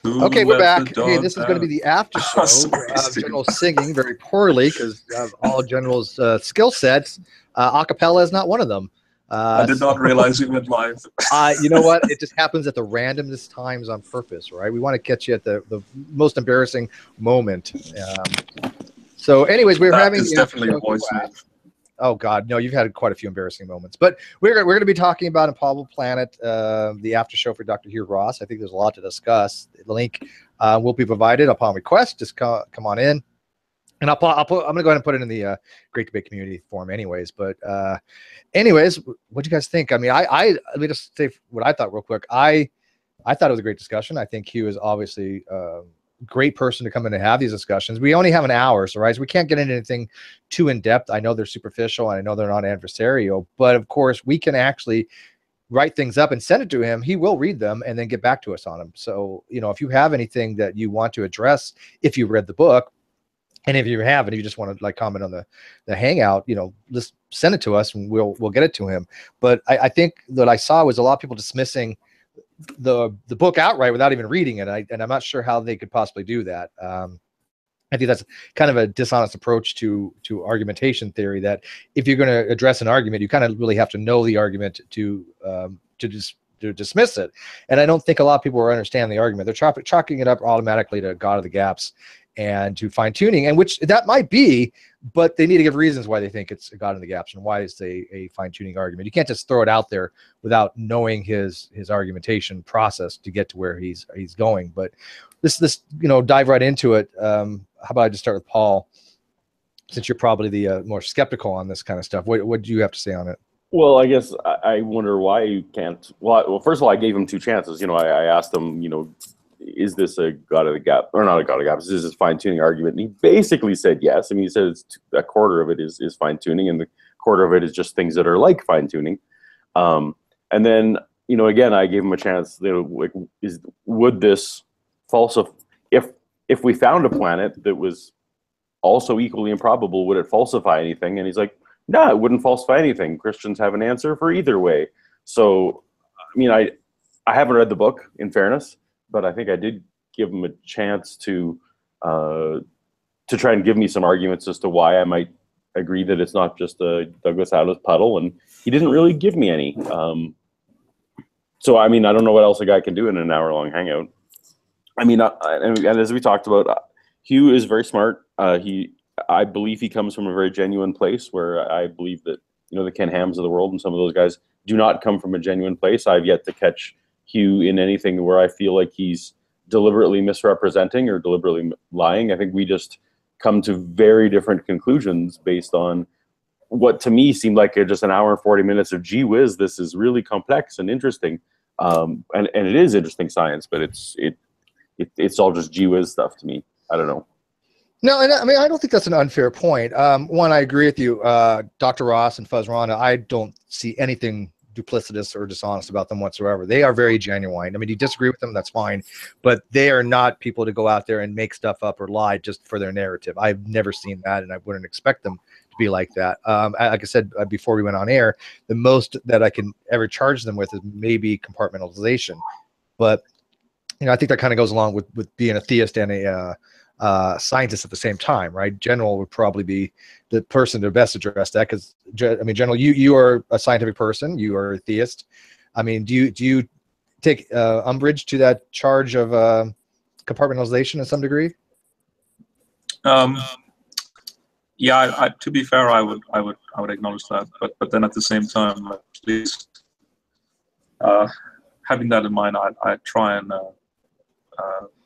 Who Okay, we're let the back. Okay, dog this is going to be the after show. Sorry, Steve. General singing very poorly because of all General's skill sets. A cappella is not one of them. I did not realize we went live. You know what? It just happens at the randomest times on purpose, right? We want to catch you at the most embarrassing moment. So anyways, we were having It's the definitely a after show voice class. move. Oh God, no! You've had quite a few embarrassing moments, but we're going to be talking about Improbable Planet, the after show for Dr. Hugh Ross. I think there's a lot to discuss. The link will be provided upon request. Just come on in, and I'm going to go ahead and put it in the Great Debate Community forum, anyways. But anyways, what do you guys think? I mean, let me just say what I thought real quick. I thought it was a great discussion. I think Hugh is obviously great person to come in and have these discussions. We only have an hour, so we can't get into anything too in depth. I know they're superficial and I know they're not adversarial, but of course we can actually write things up and send it to him. He will read them and then get back to us on them. So, if you have anything that you want to address, if you read the book, and if you haven't, if you just want to comment on the hangout, just send it to us and we'll get it to him. But I think that I saw was a lot of people dismissing the book outright without even reading it, and I'm not sure how they could possibly do that. I think that's kind of a dishonest approach to argumentation theory, that if you're going to address an argument, you kind of really have to know the argument to dismiss it. And I don't think a lot of people will understand the argument. They're chalking it up automatically to God of the gaps and to fine tuning, and which that might be, but they need to give reasons why they think it's a God in the gaps and why it's a fine tuning argument. You can't just throw it out there without knowing his argumentation process to get to where he's going. But this dive right into it. How about I just start with Paul, since you're probably the more skeptical on this kind of stuff. What do you have to say on it? Well, I guess I wonder why you can't. Well, first of all, I gave him two chances. I asked him, is this a God of the gap or not a God of the gaps? Is this a fine tuning argument? And he basically said yes. I mean, he said it's a quarter of it is fine tuning, and the quarter of it is just things that are like fine tuning. And then, again, I gave him a chance. Would this falsify? If we found a planet that was also equally improbable, would it falsify anything? And he's like, no, it wouldn't falsify anything. Christians have an answer for either way. So, I mean, I haven't read the book, in fairness, but I think I did give him a chance to try and give me some arguments as to why I might agree that it's not just a Douglas Adams puddle, and he didn't really give me any. So, I mean, I don't know what else a guy can do in an hour-long hangout. I mean, and as we talked about, Hugh is very smart. I believe he comes from a very genuine place, where I believe that, the Ken Hams of the world and some of those guys do not come from a genuine place. I've yet to catch Hugh in anything where I feel like he's deliberately misrepresenting or deliberately lying. I think we just come to very different conclusions based on what to me seemed like just an hour and 40 minutes of gee whiz, this is really complex and interesting. And it is interesting science, but it's all just gee whiz stuff to me. I don't know. No, and I mean, I don't think that's an unfair point. One, I agree with you. Dr. Ross and Fuzz Rana, I don't see anything duplicitous or dishonest about them whatsoever. They are very genuine. I mean, you disagree with them, that's fine, but they are not people to go out there and make stuff up or lie just for their narrative. I've never seen that, and I wouldn't expect them to be like that. Like I said before we went on air, the most that I can ever charge them with is maybe compartmentalization. But I think that kind of goes along with being a theist and a scientist at the same time, right? General would probably be the person to best address that, because I mean, General, you are a scientific person, you are a theist. I mean, do you take umbrage to that charge of compartmentalization to some degree? Yeah, to be fair, I would acknowledge that, but then at the same time, please, having that in mind, I try and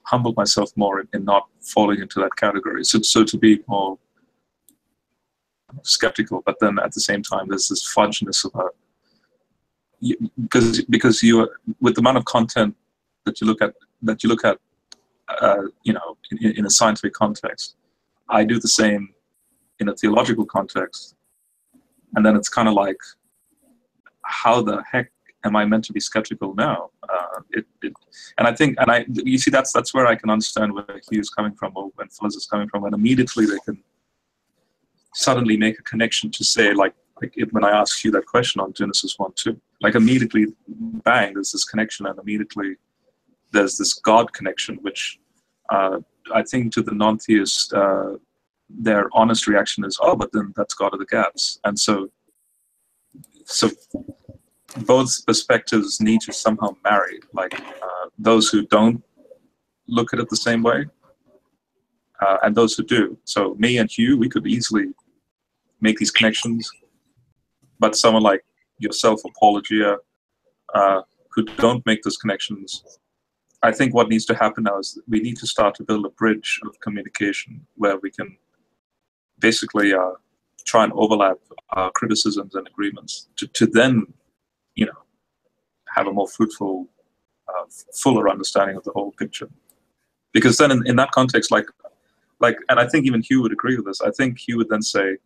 humble myself more in not falling into that category. So to be more skeptical, but then at the same time, there's this fudginess about because you, with the amount of content that you look at, in a scientific context. I do the same in a theological context, and then it's kind of like, how the heck am I meant to be skeptical now? You see, that's where I can understand where Hugh's coming from, or when Fuzz is coming from, and immediately they can suddenly make a connection to say, like when I asked you that question on Genesis 1:2, like immediately, bang, there's this connection, and immediately there's this God connection, which I think to the non-theist, their honest reaction is, oh, but then that's God of the gaps. And so both perspectives need to somehow marry, like those who don't look at it the same way and those who do. So me and Hugh, we could easily make these connections, but someone like yourself or Paul or Gia, who don't make those connections, I think what needs to happen now is we need to start to build a bridge of communication where we can basically try and overlap criticisms and agreements to then, have a more fruitful, fuller understanding of the whole picture. Because then in that context, like, and I think even Hugh would agree with this, I think Hugh would then say,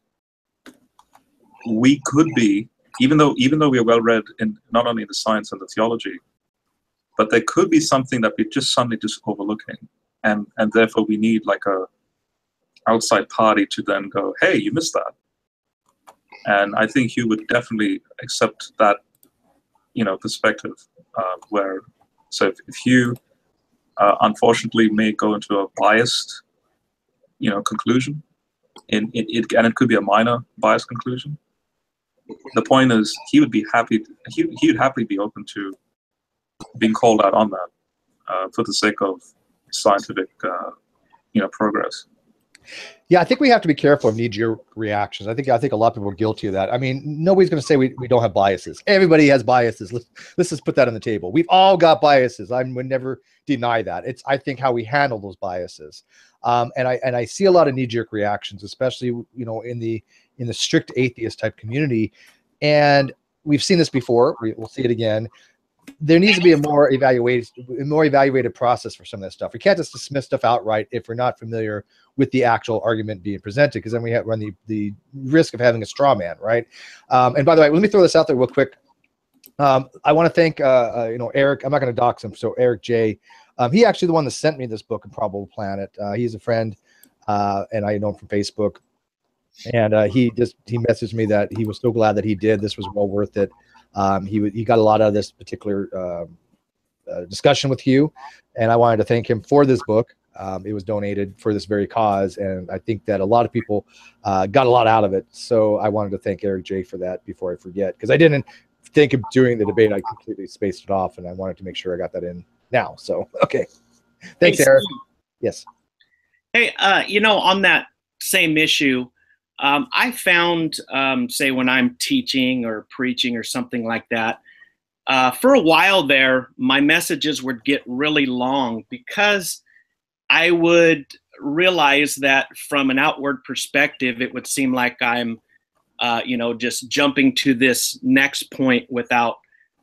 we could be, even though we are well read in not only the science and the theology, but there could be something that we're just suddenly just overlooking, and therefore we need like a outside party to then go, hey, you missed that. And I think Hugh would definitely accept that, perspective. So if Hugh unfortunately may go into a biased, conclusion, and it could be a minor biased conclusion. The point is, he would happily be open to being called out on that for the sake of scientific, progress. Yeah, I think we have to be careful of knee-jerk reactions. I think a lot of people are guilty of that. I mean, nobody's going to say we don't have biases. Everybody has biases. Let's just put that on the table. We've all got biases. I would never deny that. It's, I think, how we handle those biases. And I see a lot of knee-jerk reactions, especially in the strict atheist type community. And we've seen this before. We'll see it again. There needs to be a more evaluated process for some of that stuff. We can't just dismiss stuff outright if we're not familiar with the actual argument being presented, because then we run the risk of having a straw man, right? And by the way, let me throw this out there real quick. I want to thank Eric. I'm not going to dox him. So Eric J. He actually the one that sent me this book, Improbable Planet. He's a friend, and I know him from Facebook. And he messaged me that he was so glad that he did. This was well worth it. He got a lot out of this particular discussion with Hugh, and I wanted to thank him for this book. It was donated for this very cause, and I think that a lot of people got a lot out of it. So I wanted to thank Eric J for that before I forget, because I didn't think of during the debate. I completely spaced it off, and I wanted to make sure I got that in now. So, okay. Thanks, hey, Eric. Yes. Hey, on that same issue, I found, say, when I'm teaching or preaching or something like that, for a while there, my messages would get really long because I would realize that from an outward perspective, it would seem like I'm, just jumping to this next point without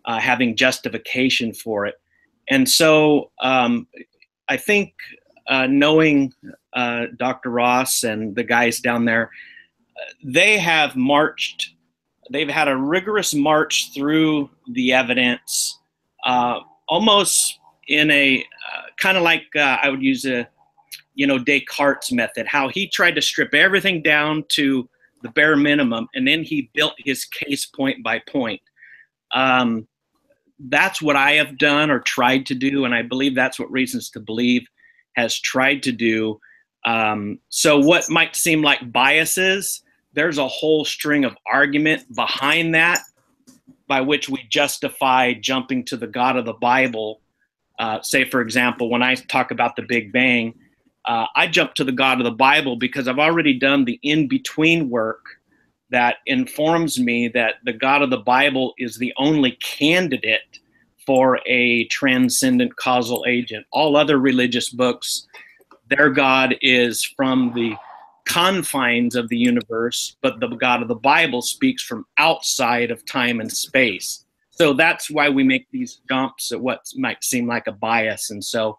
having justification for it. And so I think knowing Dr. Ross and the guys down there, they've had a rigorous march through the evidence, almost in a kind of like I would use Descartes' method, how he tried to strip everything down to the bare minimum, and then he built his case point by point. That's what I have done or tried to do, and I believe that's what Reasons to Believe has tried to do. So what might seem like biases, there's a whole string of argument behind that by which we justify jumping to the God of the Bible. Say, for example, when I talk about the Big Bang, I jump to the God of the Bible because I've already done the in-between work that informs me that the God of the Bible is the only candidate for a transcendent causal agent. All other religious books, their God is from the confines of the universe, but the God of the Bible speaks from outside of time and space. So that's why we make these jumps at what might seem like a bias. And so,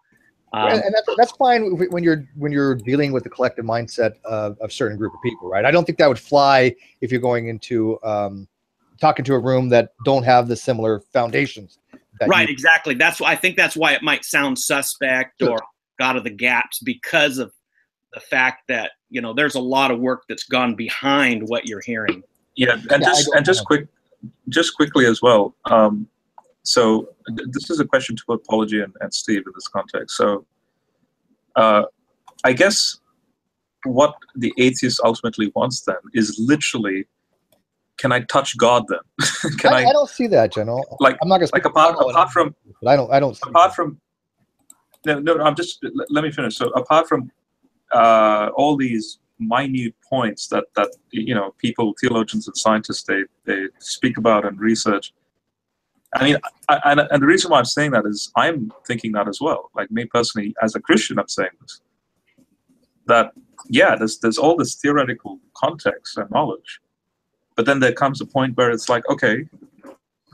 and that's fine when you're dealing with the collective mindset of a certain group of people, right? I don't think that would fly if you're going into talking to a room that don't have the similar foundations. Right, exactly. I think that's why it might sound suspect or God of the gaps, because of the fact that there's a lot of work that's gone behind what you're hearing. Yeah, and just quickly as well. So this is a question to both Apology and Steve in this context. So I guess what the atheist ultimately wants then is literally, can I touch God then? I don't see that, General. Like, I'm not going to like apart from, but I don't see apart that. from, no, I'm just, let me finish. So apart from all these minute points that you know, people, theologians and scientists, they speak about and research. I mean, and the reason why I'm saying that is I'm thinking that as well. Like me personally, as a Christian, I'm saying this. That yeah, there's all this theoretical context and knowledge, but then there comes a point where it's like, okay,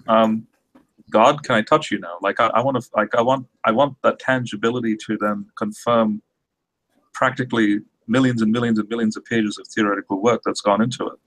God, can I touch you now? Like I want that tangibility to then confirm practically millions and millions and millions of pages of theoretical work that's gone into it.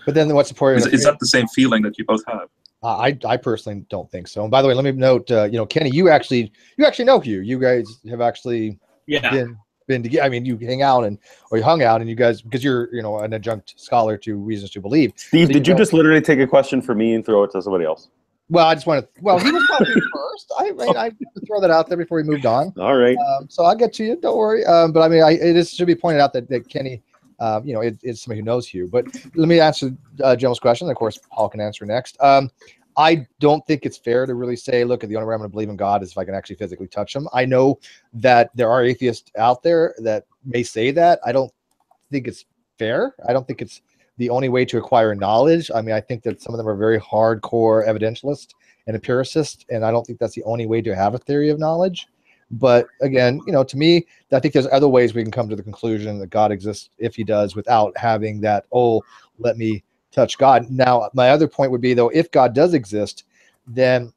But then what's the point? Is that the same feeling that you both have? I personally don't think so. And by the way, let me note, you know, Kenny, you actually know Hugh. You guys have actually been together. I mean, you hang out or you hung out, and you guys, because you're, you know, an adjunct scholar to Reasons to Believe. Steve, did you just literally take a question from me and throw it to somebody else? Well, I just want to. Well, he was talking first. I throw that out there before he moved on. All right. So I'll get to you. Don't worry. But I mean, it should be pointed out that Kenny, you know, it's somebody who knows Hugh. But let me answer General's question. Of course, Paul can answer next. I don't think it's fair to really say, look, the only way I'm going to believe in God is if I can actually physically touch him. I know that there are atheists out there that may say that. I don't think it's fair. I don't think it's the only way to acquire knowledge. I mean, I think that some of them are very hardcore evidentialists and empiricists, and I don't think that's the only way to have a theory of knowledge. But again, you know, to me, I think there's other ways we can come to the conclusion that God exists if he does, without having that, oh, let me touch God. Now, my other point would be, though, if God does exist, then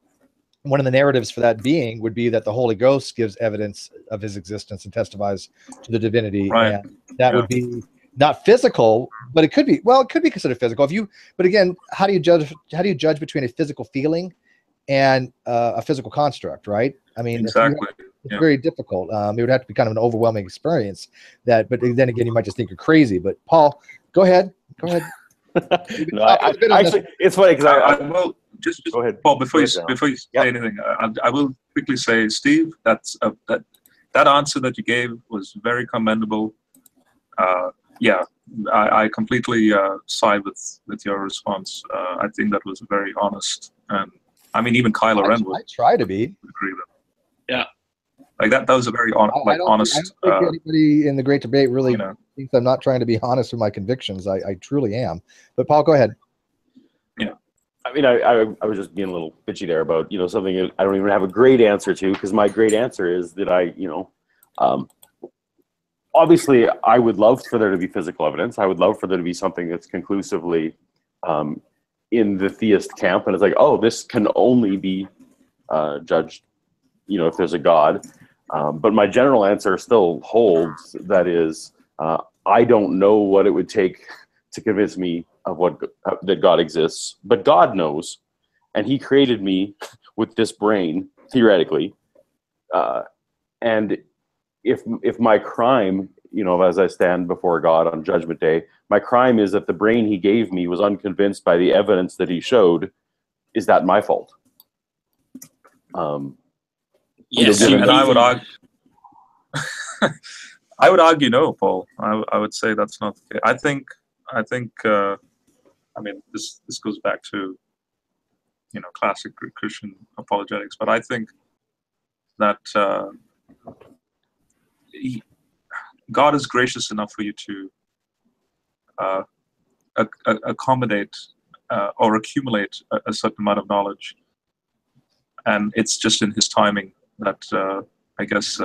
one of the narratives for that being would be that the Holy Ghost gives evidence of his existence and testifies to the divinity. Right. And that would be not physical, but it could be, well, it could be considered physical. But again, how do you judge between a physical feeling and a physical construct, right? I mean, exactly. It's very difficult. It would have to be kind of an overwhelming experience but then again, you might just think you're crazy. But Paul, go ahead. No, actually, it's funny because I will just go ahead, Paul. Before you say anything, I will quickly say, Steve, that answer that you gave was very commendable. I completely side with your response. I think that was very honest, and I mean, even Kylo Ren would. I try to be. Agree with. Yeah. Like that was a very honest. I don't think anybody in the Great Debate really thinks I'm not trying to be honest with my convictions. I truly am. But Paul, go ahead. Yeah. I mean, I was just being a little bitchy there about, you know, something I don't even have a great answer to, because my great answer is that obviously I would love for there to be physical evidence. I would love for there to be something that's conclusively in the theist camp, and it's like, oh, this can only be judged, you know, if there's a God. But my general answer still holds. That is, I don't know what it would take to convince me of that God exists, but God knows, and he created me with this brain, theoretically. And if my crime, you know, as I stand before God on Judgment Day, my crime is that the brain he gave me was unconvinced by the evidence that he showed, is that my fault? Yes, and I would argue. I would argue no, Paul. I would say that's not the case. I think. I mean, this goes back to, you know, classic Christian apologetics, but I think that God is gracious enough for you to accommodate or accumulate a certain amount of knowledge, and it's just in his timing that I guess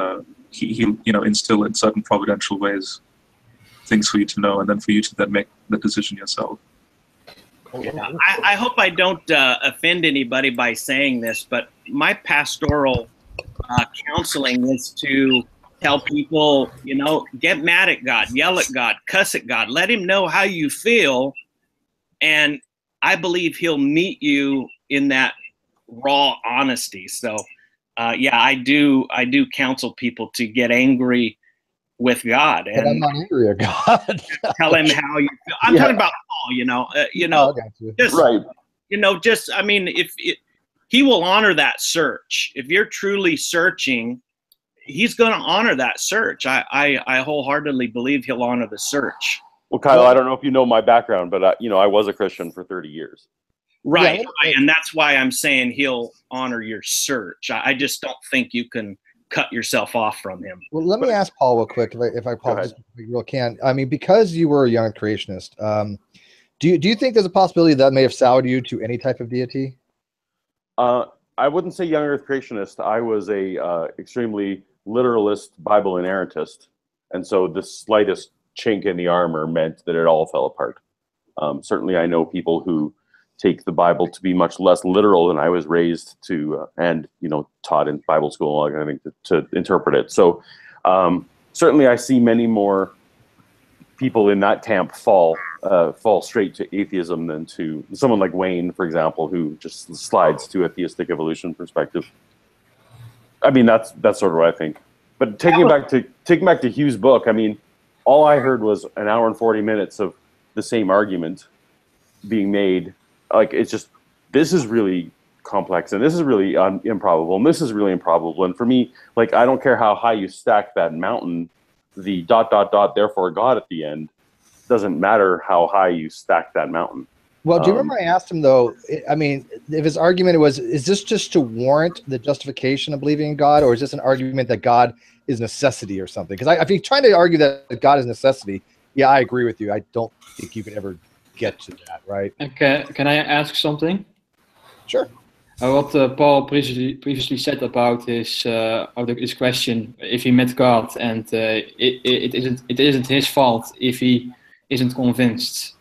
he you know, instill in certain providential ways things for you to know, and then for you to then make the decision yourself. Yeah, I hope I don't offend anybody by saying this, but my pastoral counseling is to tell people, you know, get mad at God, yell at God, cuss at God, let him know how you feel, and I believe he'll meet you in that raw honesty. So I do counsel people to get angry with God, and I'm not angry at God. tell him how you feel. I'm talking about Paul, you know, I got you. just right. You know, just, I mean, he will honor that search. If you're truly searching, he's going to honor that search. I wholeheartedly believe he'll honor the search. Well, Kyle, I don't know if you know my background, but I was a Christian for 30 years. Right, Yeah, right. And that's why I'm saying he'll honor your search. I just don't think you can cut yourself off from him. Well, let me ask Paul real quick, if I Paul, just real can. I mean, because you were a young creationist, do you think there's a possibility that may have soured you to any type of deity? I wouldn't say young Earth creationist. I was a extremely literalist, Bible inerrantist, and so the slightest chink in the armor meant that it all fell apart. Certainly, I know people who take the Bible to be much less literal than I was raised to, and taught in Bible school, I think, to interpret it. So certainly, I see many more people in that camp fall straight to atheism than to someone like Wayne, for example, who just slides to a theistic evolution perspective. I mean, that's sort of what I think. But taking back to Hugh's book, I mean, all I heard was an hour and 40 minutes of the same argument being made. Like, it's just, this is really complex, and this is really improbable, and this is really improbable. And for me, like, I don't care how high you stack that mountain, the ... therefore God at the end doesn't matter how high you stack that mountain. Well, do you remember I asked him, though, I mean, if his argument was, is this just to warrant the justification of believing in God, or is this an argument that God is necessity or something? Because if you're trying to argue that God is necessity, yeah, I agree with you. I don't think you can ever get to that, right? Okay, can I ask something? Sure. What Paul previously said about his question, if he met God, and it isn't his fault if he isn't convinced.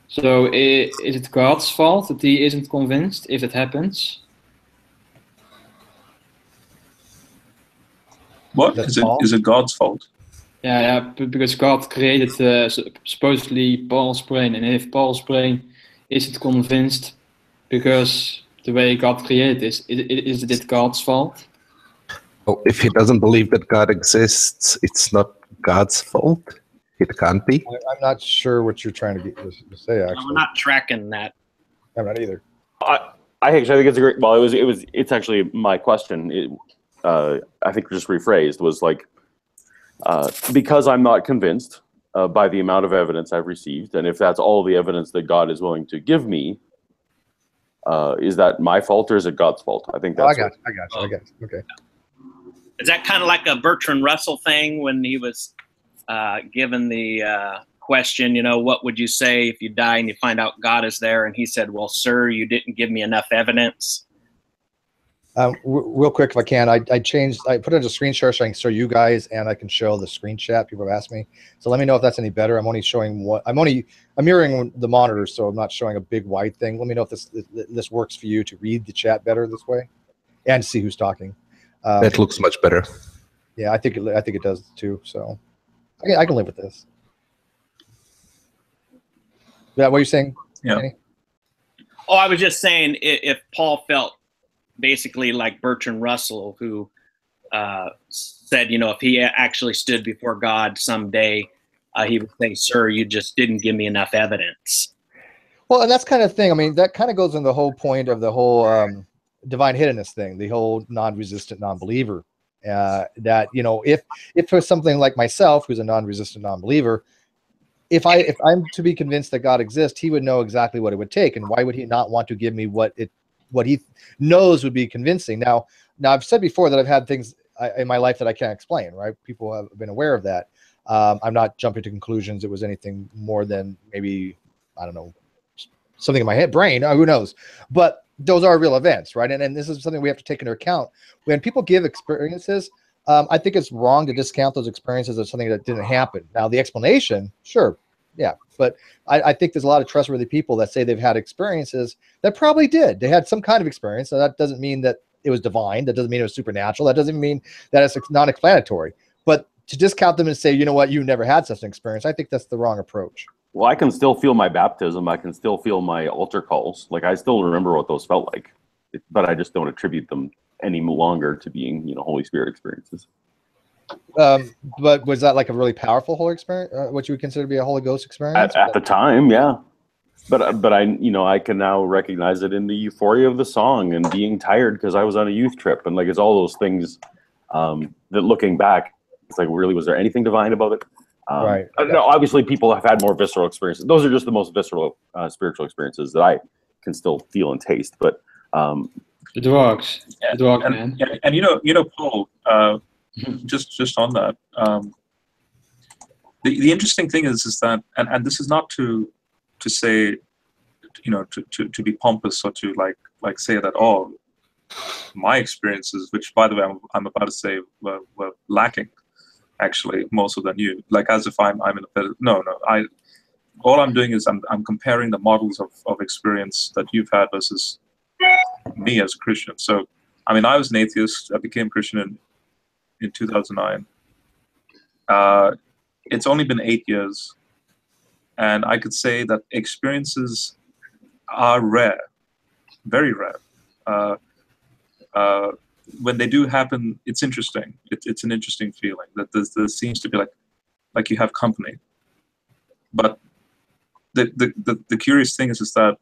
So is it God's fault that he isn't convinced if it happens? What? Is it God's fault? Yeah, because God created supposedly Paul's brain, and if Paul's brain isn't convinced because the way God created this, is it God's fault? Oh, if he doesn't believe that God exists, it's not God's fault. It can't be. I'm not sure what you're trying to say. Actually, I'm not tracking that. I'm not either. I actually think it's a great. Well, it's actually my question. I think just rephrased was like, because I'm not convinced by the amount of evidence I've received, and if that's all the evidence that God is willing to give me, is that my fault or is it God's fault? I think that's. I got you. Okay. Is that kind of like a Bertrand Russell thing when he was given the question, what would you say if you die and you find out God is there? And he said, well, sir, you didn't give me enough evidence. Real quick, if I can, I put it as a screen share so I can show you guys, and I can show the screen chat. People have asked me, so let me know if that's any better. I'm only showing I'm mirroring the monitor, so I'm not showing a big wide thing. Let me know if this works for you to read the chat better this way and see who's talking. That looks much better. Yeah, I think it does too. So I can live with this. Is that what you're saying? Yeah. Danny? Oh, I was just saying if Paul felt basically like Bertrand Russell, who said, if he actually stood before God someday, he would say, sir, you just didn't give me enough evidence. Well, and that's kind of thing. I mean, that kind of goes in the whole point of the whole divine hiddenness thing, the whole non-resistant non-believer. That if for something like myself, who's a non-resistant non-believer, if I'm to be convinced that God exists, he would know exactly what it would take, and why would he not want to give me what he knows would be convincing? Now I've said before that I've had things in my life that I can't explain. Right? People have been aware of that. I'm not jumping to conclusions. It was anything more than maybe, I don't know, something in my brain. Who knows? But those are real events, right? And this is something we have to take into account when people give experiences. I think it's wrong to discount those experiences as something that didn't happen. Now, the explanation, sure, yeah, but I think there's a lot of trustworthy people that say they've had experiences that probably did. They had some kind of experience, so that doesn't mean that it was divine. That doesn't mean it was supernatural. That doesn't mean that it's non-explanatory. But to discount them and say, you know what, you never had such an experience, I think that's the wrong approach. Well, I can still feel my baptism. I can still feel my altar calls. Like, I still remember what those felt like, but I just don't attribute them any longer to being, Holy Spirit experiences. But was that like a really powerful Holy experience? What you would consider to be a Holy Ghost experience? At the time, yeah. But I can now recognize it in the euphoria of the song and being tired because I was on a youth trip, and like it's all those things that looking back, it's like, really, was there anything divine about it? Right. No, obviously people have had more visceral experiences. Those are just the most visceral spiritual experiences that I can still feel and taste. But The drugs, man. And Paul, just on that, the interesting thing is that, and this is not to say, to be pompous or to like say that, oh, my experiences, which by the way I'm about to say were lacking, actually, more so than you, like as if I'm in a better, no, all I'm doing is I'm comparing the models of experience that you've had versus me as a Christian. So, I mean, I was an atheist. I became Christian in 2009. It's only been 8 years, and I could say that experiences are rare, very rare. When they do happen, it's interesting. It's an interesting feeling that there seems to be like you have company. But the curious thing is that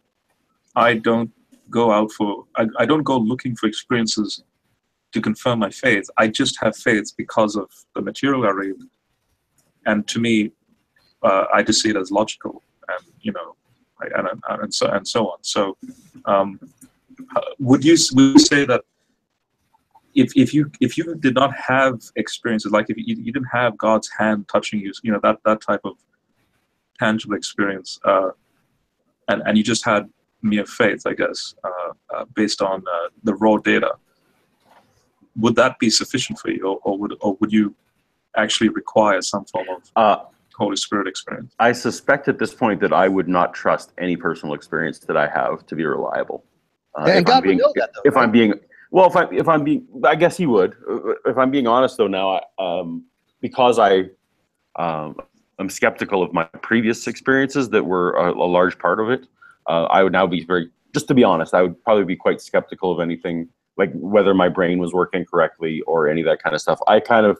I don't go out for, I don't go looking for experiences to confirm my faith. I just have faith because of the material I read, and to me, I just see it as logical, and and so on. So, would you say that if you did not have experiences, like if you didn't have God's hand touching you, that type of tangible experience, and you just had mere faith, I guess, based on the raw data, would that be sufficient for you, or would you actually require some form of Holy Spirit experience? I suspect at this point that I would not trust any personal experience that I have to be reliable. And God would know that, though. If I'm being, well, if I'm being, I guess He would. If I'm being honest, though, now, because I'm skeptical of my previous experiences that were a large part of it, I would now be just to be honest, I would probably be quite skeptical of anything, like whether my brain was working correctly or any of that kind of stuff. I kind of,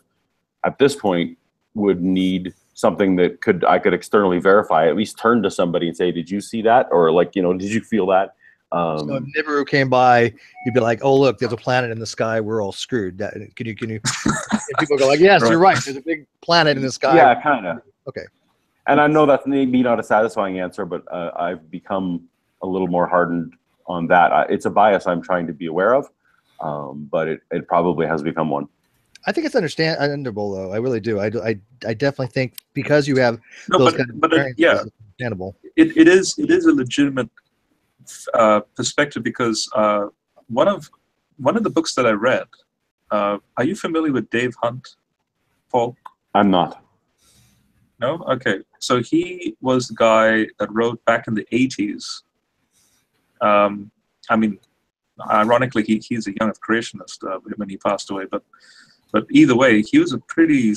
at this point, would need something that I could externally verify, at least turn to somebody and say, did you see that? Or did you feel that? So if Nibiru came by, you'd be like, oh, look, there's a planet in the sky. We're all screwed. Can you? And people go like, yes, right. You're right. There's a big planet in the sky. Yeah, kind of. Okay. And I know that's maybe not a satisfying answer, but I've become a little more hardened on that. It's a bias I'm trying to be aware of, but it probably has become one. I think it's understandable, though. I really do. I definitely think because you have those kind of experiences, it's understandable. It is a legitimate perspective, because one of the books that I read. Are you familiar with Dave Hunt, Paul? I'm not. No? Okay. So he was the guy that wrote back in the 80s. I mean, ironically, he's a young Creationist when he passed away. But either way, he was a pretty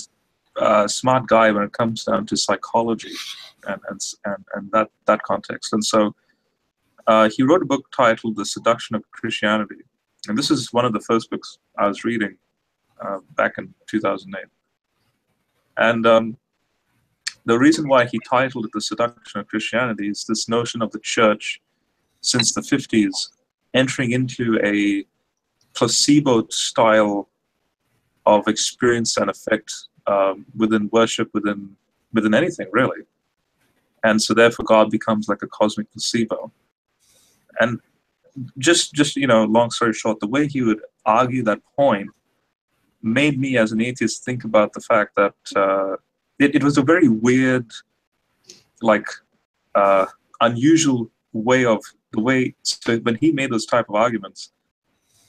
smart guy when it comes down to psychology and that context. And so he wrote a book titled The Seduction of Christianity. And this is one of the first books I was reading back in 2008. And the reason why he titled it The Seduction of Christianity is this notion of the church since the 50s entering into a placebo style of experience and effect within worship, within anything, really. And so therefore God becomes like a cosmic placebo. And just long story short, the way he would argue that point made me as an atheist think about the fact that it was a very weird, unusual way so when he made those type of arguments,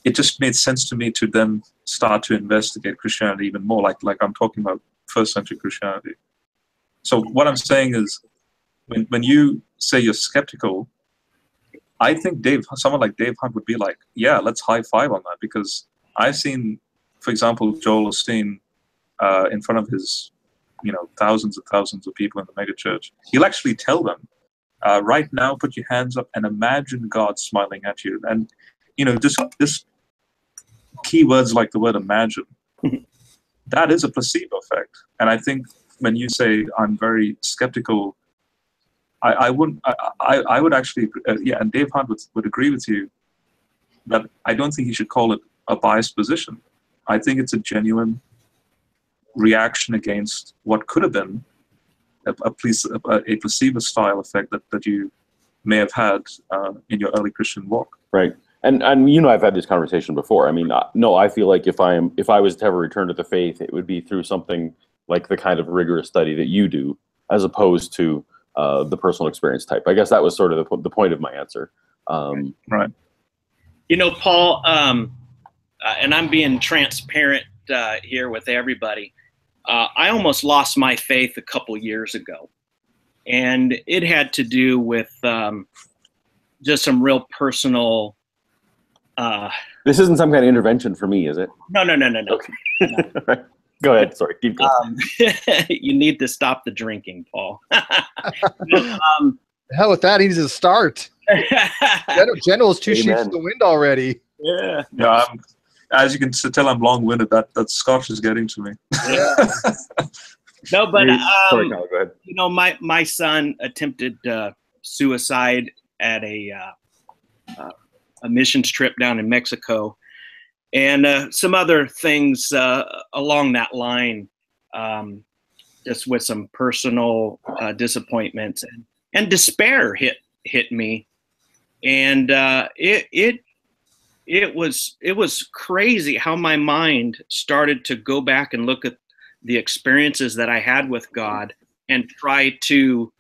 it just made sense to me to then start to investigate Christianity even more, like I'm talking about first century Christianity. So what I'm saying is, when you say you're skeptical, I think someone like Dave Hunt would be like, yeah, let's high five on that, because I've seen, for example, Joel Osteen in front of his, thousands and thousands of people in the megachurch. He'll actually tell them, right now, put your hands up and imagine God smiling at you. And, this keywords like the word imagine, that is a placebo effect. And I think when you say I'm very skeptical, I wouldn't. I would actually, yeah. And Dave Hunt would agree with you that I don't think you should call it a biased position. I think it's a genuine reaction against what could have been a placebo-style effect that you may have had in your early Christian walk. Right. And you know, I've had this conversation before. I mean, no, I feel like if I was to ever return to the faith, it would be through something like the kind of rigorous study that you do, as opposed to the personal experience type. I guess that was sort of the point of my answer. Right. You know, Paul, and I'm being transparent here with everybody. I almost lost my faith a couple years ago, and it had to do with just some real personal. This isn't some kind of intervention for me, is it? No. Okay. No. Go ahead. Sorry. Keep going. You need to stop the drinking, Paul. Hell with that, he needs to start. General's 2 sheets to the wind already. Yeah. Yeah. As you can tell, I'm long-winded. That Scotch is getting to me. Yeah. No, but Sorry, Kyle, go ahead. you know, my son attempted suicide at a missions trip down in Mexico, and some other things along that line, just with some personal disappointments and despair hit me, and it was crazy how my mind started to go back and look at the experiences that I had with God and try to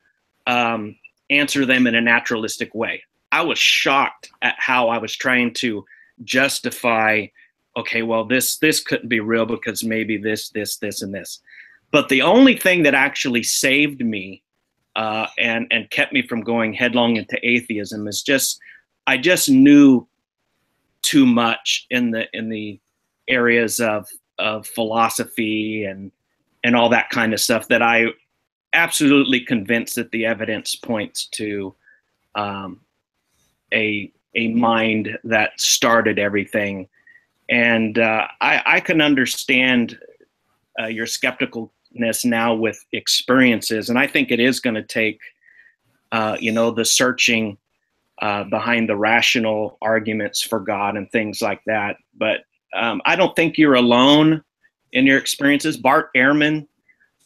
answer them in a naturalistic way. I was shocked at how I was trying to justify, okay, well, this couldn't be real because maybe this, and this. But the only thing that actually saved me and kept me from going headlong into atheism is I just knew too much in the areas of philosophy and all that kind of stuff that I absolutely convinced that the evidence points to a mind that started everything. And I can understand your skepticalness now with experiences, and I think it is going to take the searching behind the rational arguments for God and things like that. But I don't think you're alone in your experiences. Bart Ehrman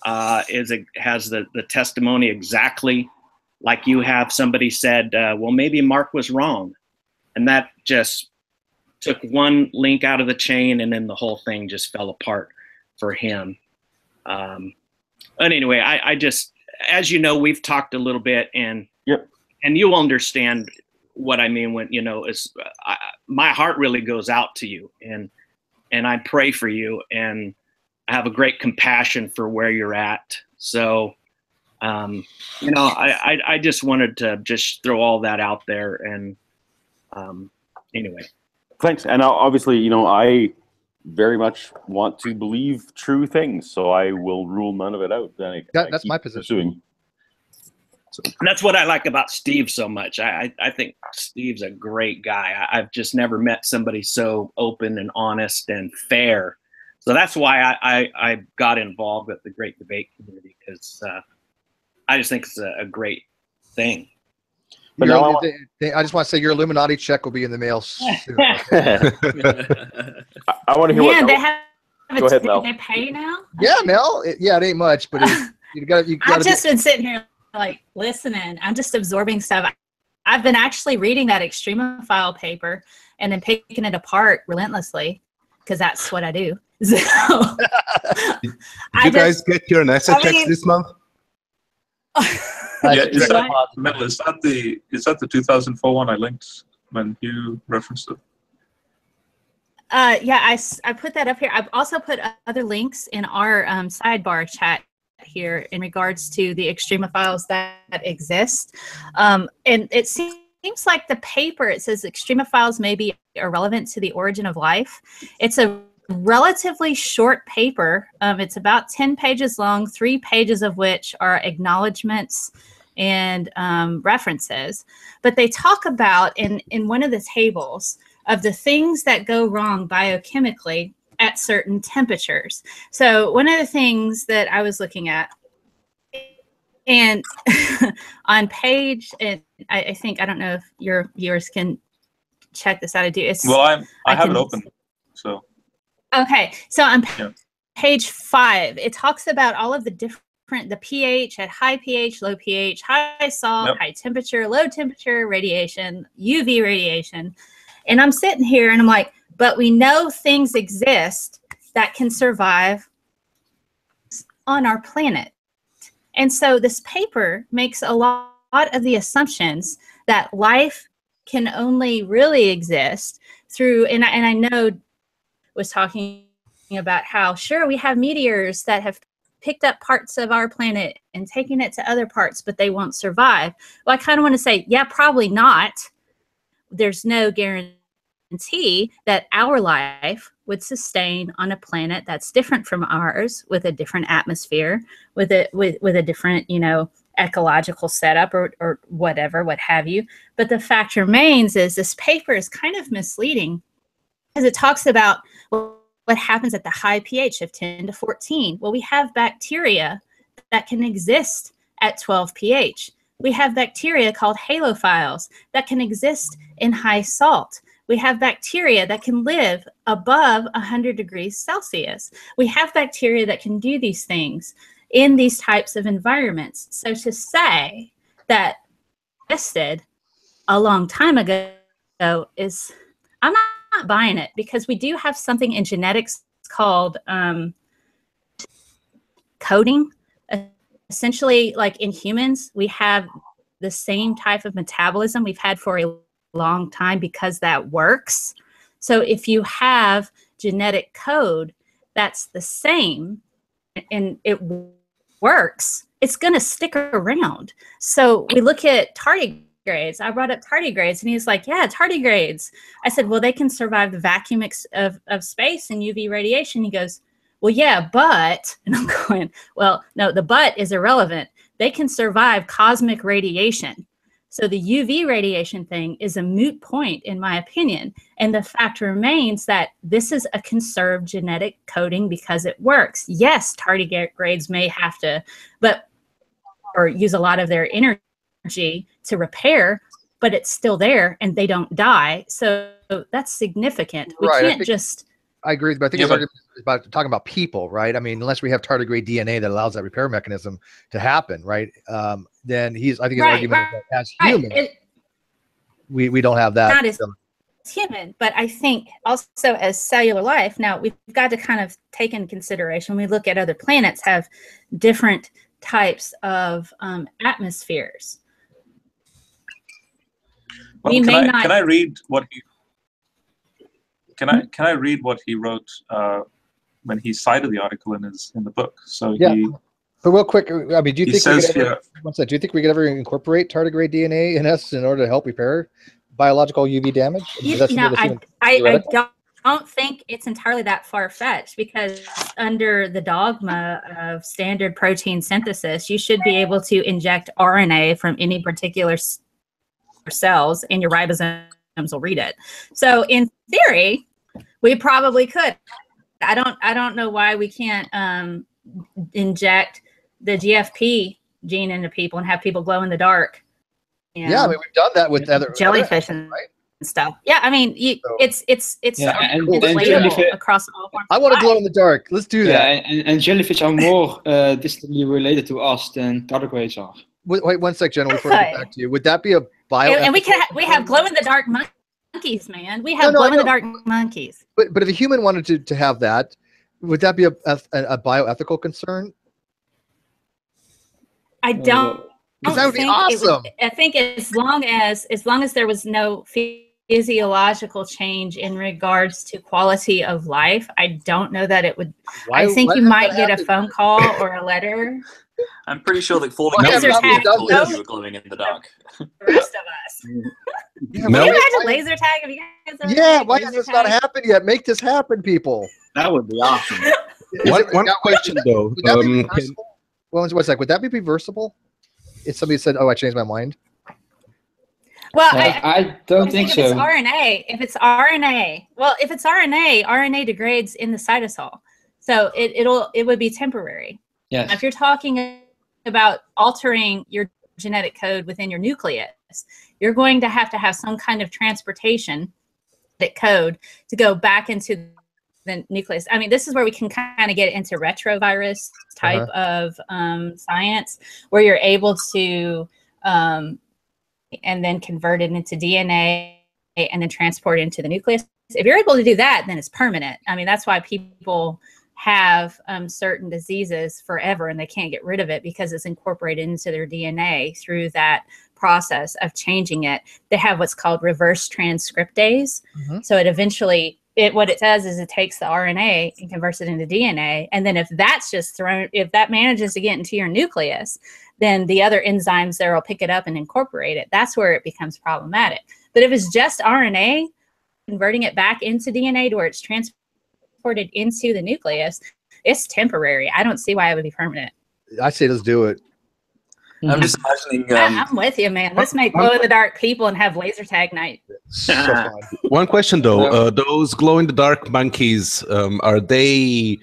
has the testimony exactly like you have. Somebody said, well, maybe Mark was wrong. And that just took one link out of the chain, and then the whole thing just fell apart for him. But anyway, I just, as you know, we've talked a little bit, and yep. And you'll understand what I mean when, my heart really goes out to you, and I pray for you, and I have a great compassion for where you're at. So, I just wanted to just throw all that out there. And anyway. Thanks. And obviously, I very much want to believe true things, so I will rule none of it out. That's my position. So. And that's what I like about Steve so much. I think Steve's a great guy. I've just never met somebody so open and honest and fair. So that's why I got involved with the Great Debate community, because I just think it's a great thing. But I just want to say your Illuminati check will be in the mail soon. I want to hear what. Mel. They have. Go ahead, Mel. They pay now. Yeah, Mel. It ain't much, but you got. I've just been sitting here like listening. I'm just absorbing stuff. I've been actually reading that Extremophile paper and then picking it apart relentlessly, because that's what I do. So, did you guys get your NASA checks this month? Yeah, is that the 2004 one I linked when you referenced it? Yeah, I put that up here. I've also put other links in our sidebar chat here in regards to the Extremophiles that exist. And it seems like the paper, it says Extremophiles may be irrelevant to the origin of life. It's a relatively short paper. It's about 10 pages long, 3 pages of which are acknowledgments and references. But they talk about in one of the tables of the things that go wrong biochemically at certain temperatures. So one of the things that I was looking at And on page, and I think, I don't know if your viewers can check this out. Well, I have it open, so. Okay, so on Yeah. page 5, it talks about all of the different, the pH at high pH, low pH, high salt, Yep. high temperature, low temperature, radiation, UV radiation. And I'm sitting here and I'm like, but we know things exist that can survive on our planet. And so this paper makes a lot of the assumptions that life can only really exist through, and I know was talking about how, sure, we have meteors that have picked up parts of our planet and taken it to other parts, but they won't survive. Well, I kind of want to say, yeah, probably not. There's no guarantee that our life would sustain on a planet that's different from ours, with a different atmosphere, with a different, you know, ecological setup or whatever, what have you. But the fact remains is this paper is kind of misleading, because it talks about, well, what happens at the high pH of 10 to 14. Well, we have bacteria that can exist at 12 pH. We have bacteria called halophiles that can exist in high salt. We have bacteria that can live above 100 degrees Celsius. We have bacteria that can do these things in these types of environments. So to say that existed a long time ago is, I'm not buying it, because we do have something in genetics called coding. Essentially, like in humans, we have the same type of metabolism we've had for a long time because that works. So if you have genetic code that's the same and it works, it's going to stick around. So we look at tardigrades. I brought up tardigrades and he's like, yeah, tardigrades. I said, well, they can survive the vacuum of space and UV radiation. He goes, well, yeah, but, and I'm going, well, no, the but is irrelevant. They can survive cosmic radiation. So the UV radiation thing is a moot point, in my opinion. And the fact remains that this is a conserved genetic coding because it works. Yes, tardigrades may have to, or use a lot of their energy to repair, but it's still there and they don't die. So that's significant. We can't just. I agree, but I think it's about talking about people, right? I mean, unless we have tardigrade DNA that allows that repair mechanism to happen, right? Then I think his argument is that as humans, we don't have that. Not as human, but I think also as cellular life. Now we've got to kind of take into consideration when we look at other planets have different types of atmospheres. Well, can I read what he? Can I read what he wrote when he cited the article in the book? So yeah. But real quick, I mean, do you think we could ever incorporate tardigrade DNA in us in order to help repair biological UV damage? I don't think it's entirely that far-fetched, because under the dogma of standard protein synthesis, you should be able to inject RNA from any particular cells and your ribosomes will read it. So in theory, we probably could. I don't know why we can't inject the GFP gene into people and have people glow in the dark. Yeah, I mean, we've done that with other jellyfish and stuff. Yeah, I mean, it's relatable across all forms. I want to glow in the dark. Let's do that. And jellyfish are more distantly related to us than tardigrades are. Wait 1 sec, Jenna, before I get back to you. Would that be a bio? And we have glow in the dark monkeys, man. We have glow in the dark monkeys. But if a human wanted to have that, would that be a bioethical concern? I don't. That would be awesome. I think as long as there was no physiological change in regards to quality of life, I don't know that it would. I think you might get a phone call or a letter. I'm pretty sure that falling laser tag told you were glowing in the dark. The rest of us. Can you imagine laser tag? If you guys ever why has this not happened yet? Make this happen, people. That would be awesome. One question though. Would that be reversible? If somebody said, "Oh, I changed my mind." Well, I don't think so. If it's RNA, RNA degrades in the cytosol, so it would be temporary. Yes. If you're talking about altering your genetic code within your nucleus, you're going to have some kind of transportation that code to go back into the nucleus. I mean, this is where we can kind of get into retrovirus type of science, where you're able to and then convert it into DNA and then transport it into the nucleus. If you're able to do that, then it's permanent. I mean, that's why people have certain diseases forever and they can't get rid of it, because it's incorporated into their DNA through that process of changing it. They have what's called reverse transcriptase. So it eventually, what it does is it takes the RNA and converts it into DNA. And then if that's just thrown, if that manages to get into your nucleus, then the other enzymes there will pick it up and incorporate it. That's where it becomes problematic. But if it's just RNA, converting it back into DNA to where it's transported into the nucleus, it's temporary. I don't see why it would be permanent. I say let's do it. I'm just imagining. I'm with you, man. Let's make glow-in-the-dark people and have laser tag night. So fun. One question though, those glow-in-the-dark monkeys, are they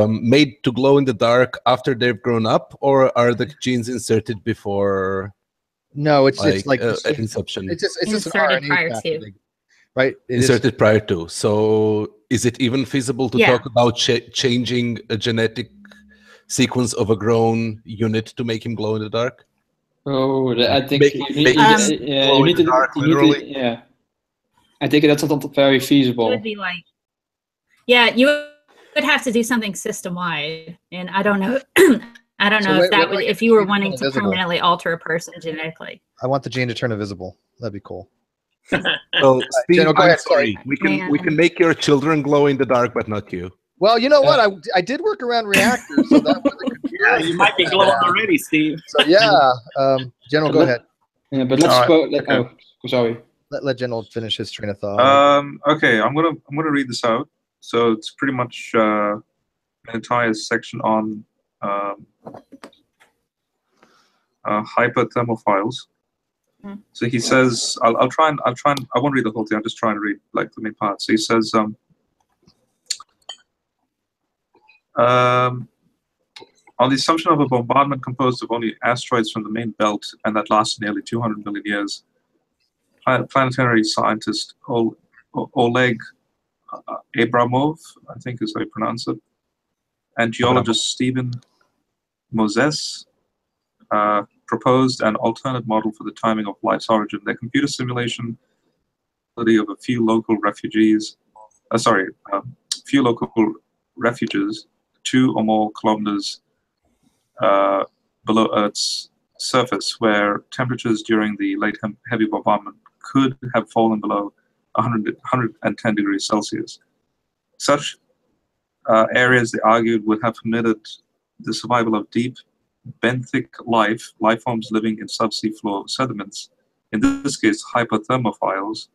made to glow in the dark after they've grown up, or are the genes inserted before? No, it's like conception. It's just an Inserted RNA prior to. packaging, right? Inserted prior to. So is it even feasible to talk about changing a genetic sequence of a grown unit to make him glow in the dark? Oh, I think Make- you make need, it you need to, dark, you need to, literally? yeah. I think that's not very It feasible. would be like, yeah, you would have to do something system-wide, and I don't know. I don't know if that would, if you were wanting to permanently alter a person genetically. I want the gene to turn invisible. That'd be cool. Well, Steve, Jenna, go I'm ahead, sorry. We can make your children glow in the dark, but not you. Well, you know what? I did work around reactors, so that could be. Yeah, you might be glowing already, Steve. So yeah, General, go ahead. Yeah, but let's go. Oh, sorry. Let General finish his train of thought. Okay, I'm gonna read this out. So it's pretty much an entire section on hyperthermophiles. So he says, I'll try and I won't read the whole thing. I'm just trying to read like the main part. So he says, on the assumption of a bombardment composed of only asteroids from the main belt and that lasted nearly 200 million years, planetary scientist Oleg Abramov, I think is how you pronounce it, and geologist Stephen Moses proposed an alternate model for the timing of life's origin. Their computer simulation of a few local refuges, few local refuges 2 or more kilometers below Earth's surface, where temperatures during the late heavy bombardment could have fallen below 110 degrees Celsius. Such areas, they argued, would have permitted the survival of deep benthic life forms living in subsea floor sediments, in this case hyperthermophiles,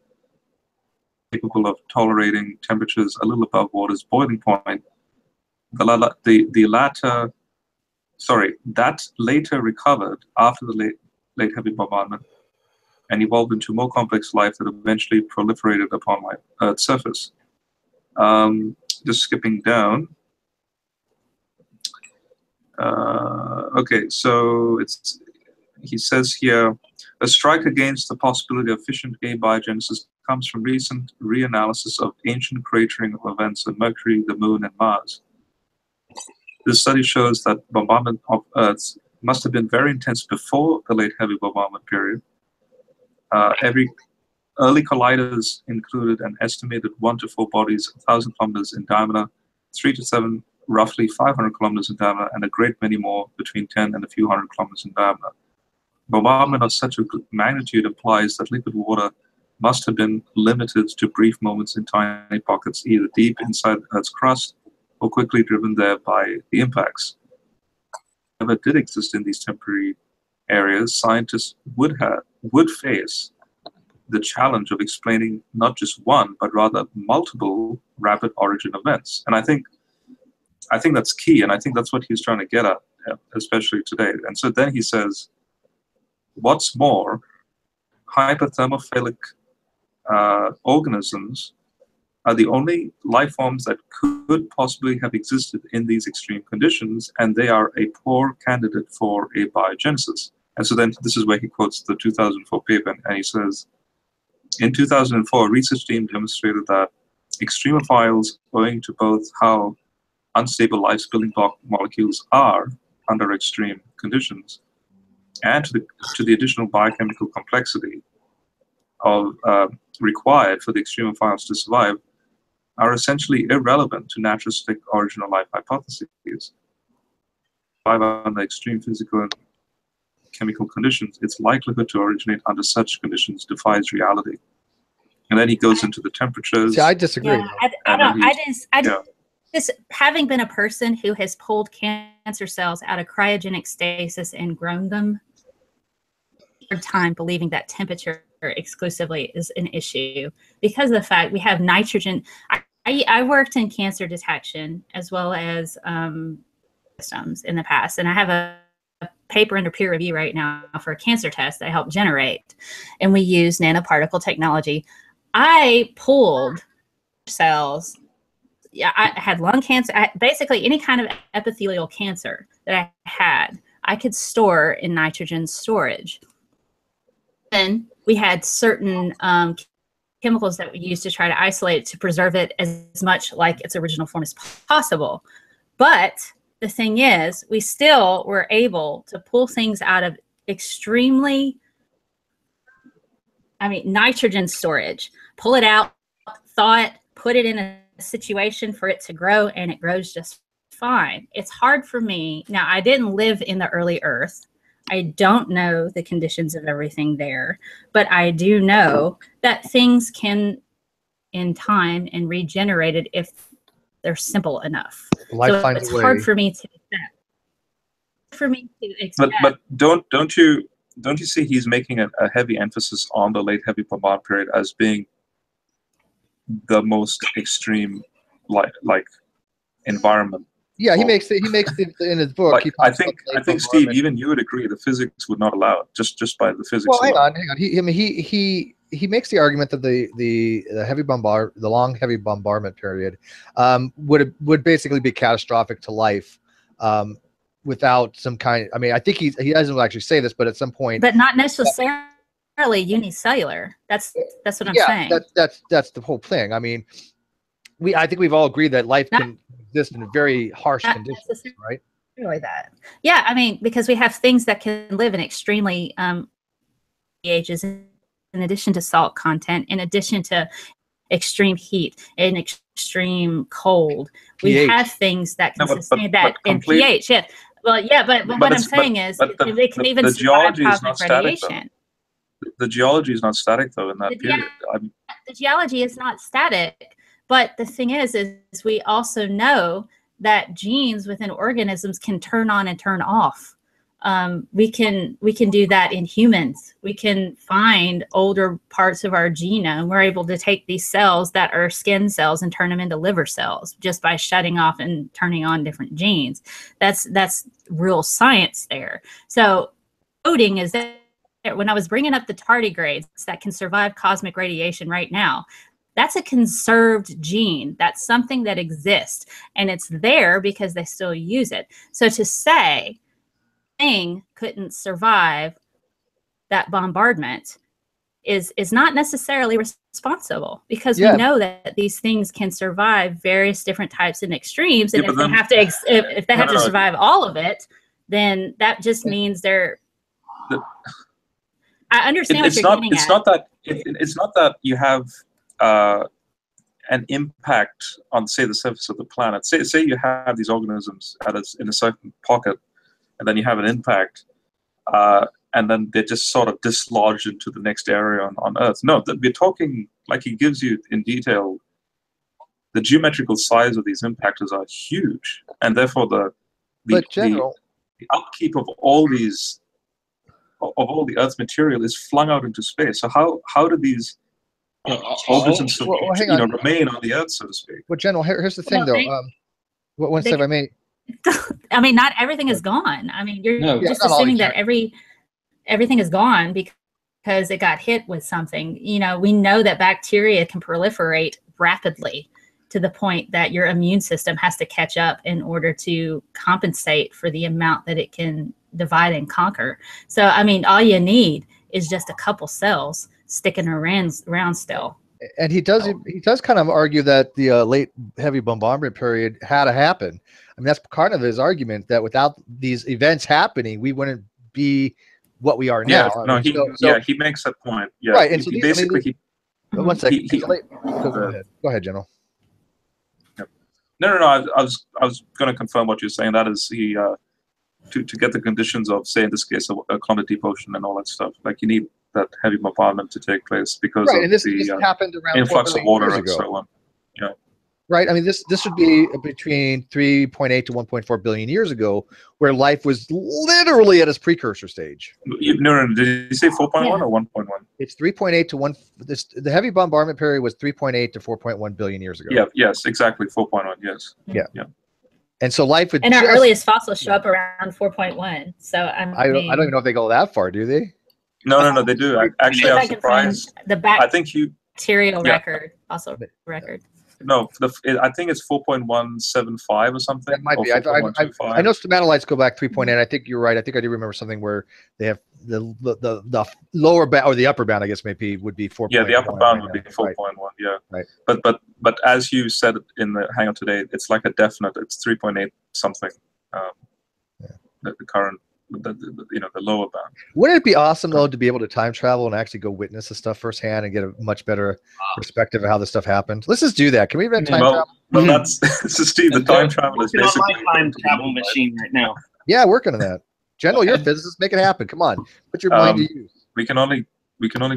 capable of tolerating temperatures a little above water's boiling point. That later recovered after the late heavy bombardment and evolved into more complex life that eventually proliferated upon Earth's surface. Just skipping down. Okay, so he says here, a strike against the possibility of efficient abiogenesis comes from recent reanalysis of ancient cratering events on Mercury, the Moon, and Mars. This study shows that bombardment of Earth must have been very intense before the late heavy bombardment period. Every early colliders included an estimated 1 to 4 bodies 1,000 kilometers in diameter, 3 to 7 roughly 500 kilometers in diameter, and a great many more between 10 and a few hundred kilometers in diameter. Bombardment of such a magnitude implies that liquid water must have been limited to brief moments in tiny pockets, either deep inside Earth's crust or quickly driven there by the impacts. If it did exist in these temporary areas, scientists would face the challenge of explaining not just one, but rather multiple rapid origin events. And I think that's key, and I think that's what he's trying to get at, especially today. And so then he says, what's more, hyperthermophilic organisms are the only life forms that could possibly have existed in these extreme conditions, and they are a poor candidate for abiogenesis. And so then this is where he quotes the 2004 paper, and he says, in 2004, a research team demonstrated that extremophiles, owing to both how unstable life building block molecules are under extreme conditions, and to the additional biochemical complexity of required for the extremophiles to survive, are essentially irrelevant to naturalistic original life hypotheses. Under extreme physical and chemical conditions, its likelihood to originate under such conditions defies reality. And then he goes into the temperatures. See, I disagree. Yeah, just having been a person who has pulled cancer cells out of cryogenic stasis and grown them, hard time believing that temperature exclusively is an issue because of the fact we have nitrogen. I worked in cancer detection as well as systems in the past, and I have a paper under peer review right now for a cancer test that I helped generate, and we use nanoparticle technology. I pulled cells. Yeah, I had lung cancer. Basically, any kind of epithelial cancer that I had, I could store in nitrogen storage. Then we had certain chemicals that we used to try to isolate it to preserve it as much like its original form as possible. But the thing is, we still were able to pull things out of extremely, nitrogen storage, pull it out, thaw it, put it in a situation for it to grow, and it grows just fine. It's hard for me. Now, I didn't live in the early Earth. I don't know the conditions of everything there, but I do know that things can, in time, and regenerated if they're simple enough. Life so finds it's a way. hard for me to accept. But don't you see he's making a heavy emphasis on the late heavy bombardment period as being the most extreme like environment? Yeah, he makes it in his book. Like, I think Steve, even you would agree the physics would not allow it, just by the physics. Well, hang on. He makes the argument that the long heavy bombardment period would basically be catastrophic to life without some kind. I think he doesn't actually say this, but at some point, but not necessarily unicellular. That's what I'm saying. That's the whole thing. I think we've all agreed that life can exist in very harsh conditions, right? Really that. Yeah, because we have things that can live in extremely pHs, in addition to salt content, in addition to extreme heat and extreme cold. We have things that can sustain that in pH. Yeah. Well, yeah, but what I'm saying is it can even survive cosmic radiation. The geology is not static, though, in that period. The geology is not static. But the thing is we also know that genes within organisms can turn on and turn off. We can do that in humans. We can find older parts of our genome. We're able to take these cells that are skin cells and turn them into liver cells just by shutting off and turning on different genes. That's real science there. So coding is there. When I was bringing up the tardigrades that can survive cosmic radiation right now, that's a conserved gene. That's something that exists, and it's there because they still use it. So to say thing couldn't survive that bombardment is not necessarily responsible, because we know that these things can survive various different types and extremes, and if they have to survive all of it, then that just means they're. I understand what you're getting at. It's not that you have an impact on, say, the surface of the planet. Say you have these organisms in a certain pocket, and then you have an impact, and then they just sort of dislodge into the next area on Earth. No, we're talking, like he gives you in detail, the geometrical size of these impactors are huge, and therefore the upkeep of all these of the Earth's material is flung out into space. So how do these organisms remain on the Earth, so to speak? Well, General, here's the thing, though. One step I made. Not everything is gone. You're just assuming that everything is gone because because it got hit with something. You know, we know that bacteria can proliferate rapidly to the point that your immune system has to catch up in order to compensate for the amount that it can divide and conquer. So, I mean, all you need is just a couple cells sticking around still. And he does kind of argue that the late heavy bombardment period had to happen. I mean, that's kind of his argument, that without these events happening, we wouldn't be what we are now. No, he makes that point. Yeah, right. And so one second. Go ahead, General. No. I was going to confirm what you're saying. That is, to get the conditions of, say, in this case, a comet deep ocean and all that stuff. Like, you need that heavy bombardment to take place because of this the happened around influx of water and so on. Yeah. Right. I mean, this would be between 3.8 to 1.4 billion years ago, where life was literally at its precursor stage. No. Did you say 4.1 or 1.1? It's 3.8 to 1. The heavy bombardment period was 3.8 to 4.1 billion years ago. Yeah. Yes. Exactly. 4.1. Yes. Yeah. And so life would. And our earliest fossils show up around 4.1. So I don't even know if they go that far, do they? No. They do. Actually, I'm surprised. I think bacterial record. No, I think it's 4.175 or something. That might be. I know stromatolites go back 3.8. I think you're right. I think I do remember something where they have the lower bound, or the upper bound, I guess maybe would be 4. Yeah, the upper bound would be 4.1. Yeah. Right. But as you said in the Hangout today, it's like a definite. It's 3.8 something. The current. The lower bound. Wouldn't it be awesome though to be able to time travel and actually go witness the stuff firsthand and get a much better perspective of how this stuff happened? Let's just do that. Can we even time travel? Well, that's so Steve. The time travel is basically on my time travel machine right now. Yeah, working on that. General, you're a physicist. Make it happen. Come on, put your mind to use. We can only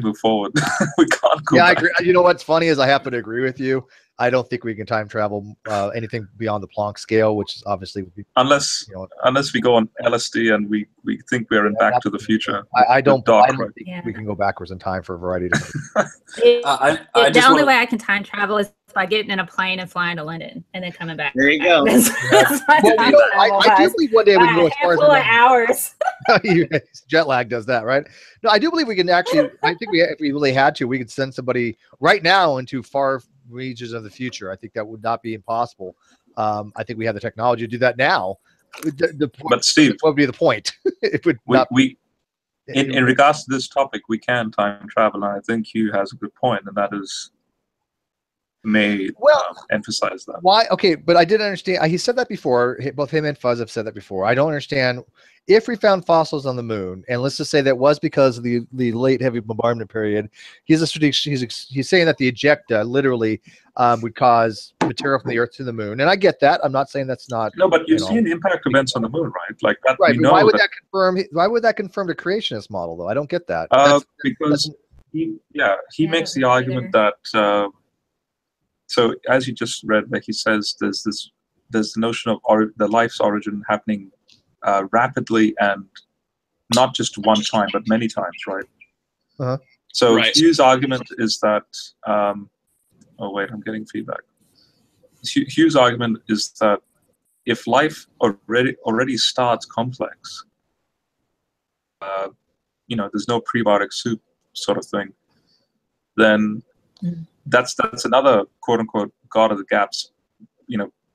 move forward. We can't go. Yeah, back. I agree. You know what's funny is I happen to agree with you. I don't think we can time travel anything beyond the Planck scale, which is obviously would be, unless we go on LSD and we think we're in Back to the Future. I don't think we can go backwards in time for a variety of things. The only way I can time travel is by getting in a plane and flying to London and then coming back. There you go. I do believe one day we can go as far as hours. Jet lag does that, right? No, I do believe we can actually. I think if we really had to, we could send somebody right now into far regions of the future. I think that would not be impossible. I think we have the technology to do that now. But Steve, what would be the point? It would in regards to this topic, we can time travel, and I think Hugh has a good point, and that is emphasize that. Why? Okay, but I didn't understand. He said that before. Both him and Fuzz have said that before. I don't understand. If we found fossils on the moon, and let's just say that was because of the late heavy bombardment period, he's saying that the ejecta literally would cause material from the Earth to the moon, and I get that. I'm not saying that's not. No, but you've seen impact events on the moon, right? Like that. Right. But why would that confirm? Why would that confirm the creationist model, though? I don't get that. Because he makes the argument that. So as you just read, like he says, there's the notion of the life's origin happening rapidly and not just one time, but many times, right? Uh-huh. So Hugh's argument is that. Oh wait, I'm getting feedback. Hugh's argument is that if life already starts complex, there's no prebiotic soup sort of thing, then that's another quote unquote God of the gaps,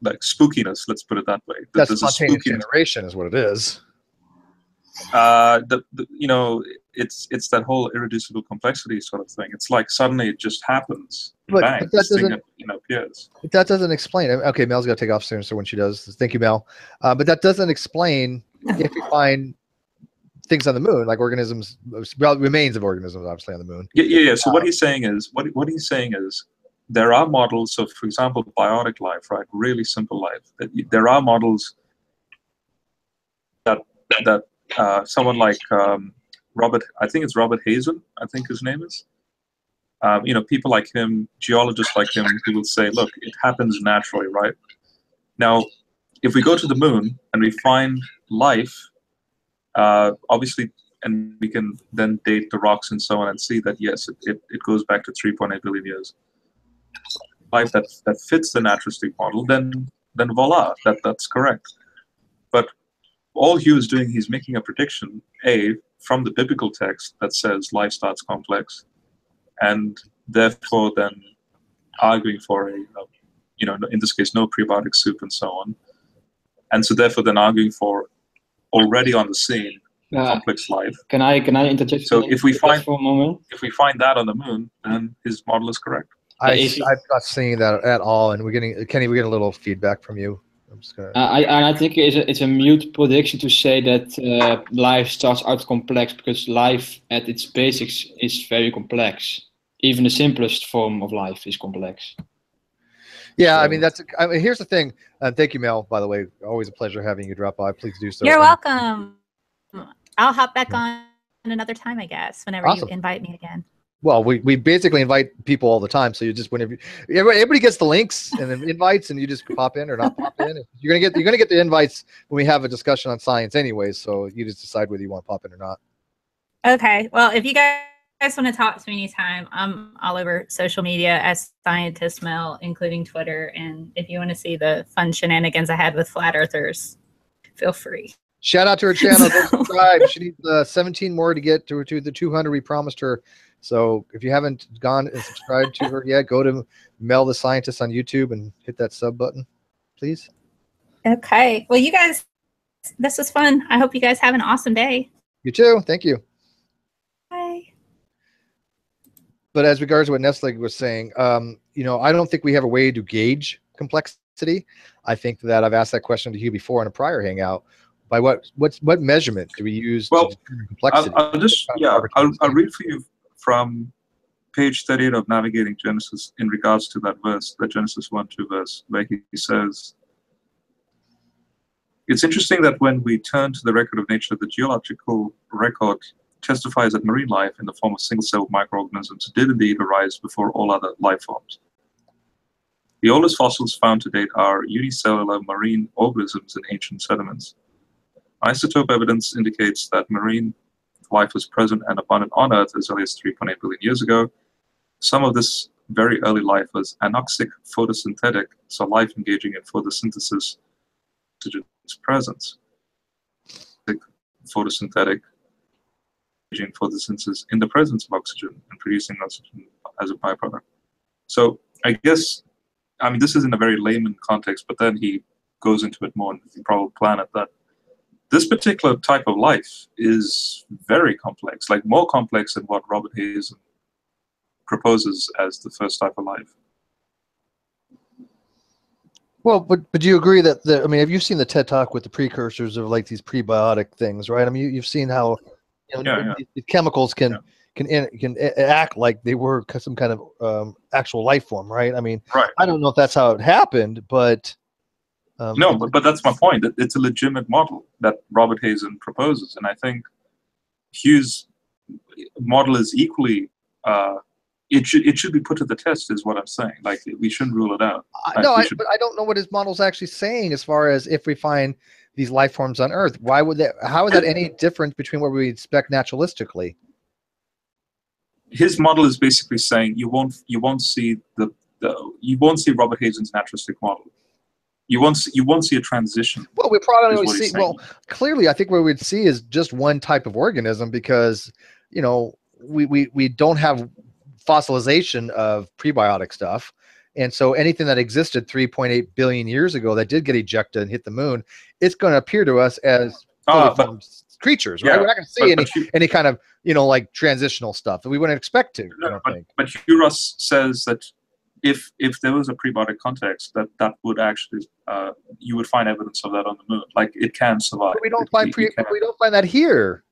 like spookiness. Let's put it that way. That's spontaneous generation, is what it is. It's that whole irreducible complexity sort of thing. It's like suddenly it just happens. But bang, that doesn't appears. But that doesn't explain it. Okay, Mel's got to take off soon, so when she does, thank you, Mel. But that doesn't explain if we find things on the moon, like organisms, remains of organisms, obviously on the moon. Yeah. So what he's saying is, there are models. So, for example, biotic life, right? Really simple life. There are models that someone like Robert, I think it's Robert Hazen, I think his name is. People like him, geologists like him, who will say, look, it happens naturally, right? Now, if we go to the moon and we find life, obviously, and we can then date the rocks and so on and see that, yes, it goes back to 3.8 billion years. Life that fits the naturalistic model, then voila, that's correct. But all Hugh is doing, he's making a prediction, A, from the biblical text that says life starts complex, and therefore then arguing for a, you know, in this case, no prebiotic soup and so on. And so therefore then arguing for already on the scene complex life. Can I interject? So if we find for a moment, that on the moon, then his model is correct. I'm not seeing that at all, and Kenny, we're getting a little feedback from you. I'm just gonna. I think it's a mute prediction to say that life starts out complex, because life at its basics is very complex. Even the simplest form of life is complex. Yeah, So, I mean here's the thing. Thank you, Mel. By the way, always a pleasure having you drop by. Please do so. You're welcome. I'll hop back on another time, I guess, whenever Awesome. you invite me again. Well, we basically invite people all the time, so you just whenever everybody gets the links and then invites, and you just pop in or not pop in. You're gonna get the invites when we have a discussion on science, anyways. So you just decide whether you want to pop in or not. Okay. Well, if you guys want to talk to me anytime, I'm all over social media as Scientist Mel, including Twitter. And if you want to see the fun shenanigans I had with flat earthers, feel free. Shout out to her channel. Go subscribe. She needs 17 more to get to the 200 we promised her. So if you haven't gone and subscribed to her yet, go to Mel the Scientist on YouTube and hit that sub button, please. Okay. Well, you guys, this was fun. I hope you guys have an awesome day. You too. Thank you. Bye. But as regards to what Nestle was saying, you know, I don't think we have a way to gauge complexity. I think that I've asked that question to Hugh before in a prior hangout. By what measurement do we use to determine complexity? I'll read for you from page 38 of Navigating Genesis in regards to that verse, the Genesis 1:2 verse, where he says, "It's interesting that when we turn to the record of nature, the geological record testifies that marine life in the form of single-celled microorganisms did indeed arise before all other life forms. The oldest fossils found to date are unicellular marine organisms in ancient sediments. Isotope evidence indicates that marine life was present and abundant on Earth as early as 3.8 billion years ago. Some of this very early life was anoxic photosynthetic, so life engaging in photosynthesis to its presence. Photosynthetic, engaging in photosynthesis in the presence of oxygen and producing oxygen as a byproduct." So I guess, I mean, this is in a very layman context, but then he goes into it more in Improbable Planet, that this particular type of life is very complex, like more complex than what Robert Hayes proposes as the first type of life. Well, but do you agree that I mean, have you seen the TED Talk with the precursors of like these prebiotic things, right? I mean, you've seen how the chemicals can act like they were some kind of actual life form, right? I mean, I don't know if that's how it happened, but no, but that's my point. It's a legitimate model that Robert Hazen proposes, and I think Hugh's model is equally. It should be put to the test, is what I'm saying. Like, we shouldn't rule it out. But I don't know what his model's actually saying as far as if we find these life forms on Earth. Why would that? How is that any different between what we expect naturalistically? His model is basically saying you won't see you won't see Robert Hazen's naturalistic model. You won't see a transition. Well, we probably see. Well, clearly, I think what we'd see is just one type of organism, because you know we don't have fossilization of prebiotic stuff, and so anything that existed 3.8 billion years ago that did get ejected and hit the moon, it's going to appear to us as fully formed creatures, right? We're not going to see any kind of like transitional stuff that we wouldn't expect to. No, but Hugh Ross says that if there was a prebiotic context, that would actually you would find evidence of that on the moon. Like, it can survive. But we don't find we don't find that here.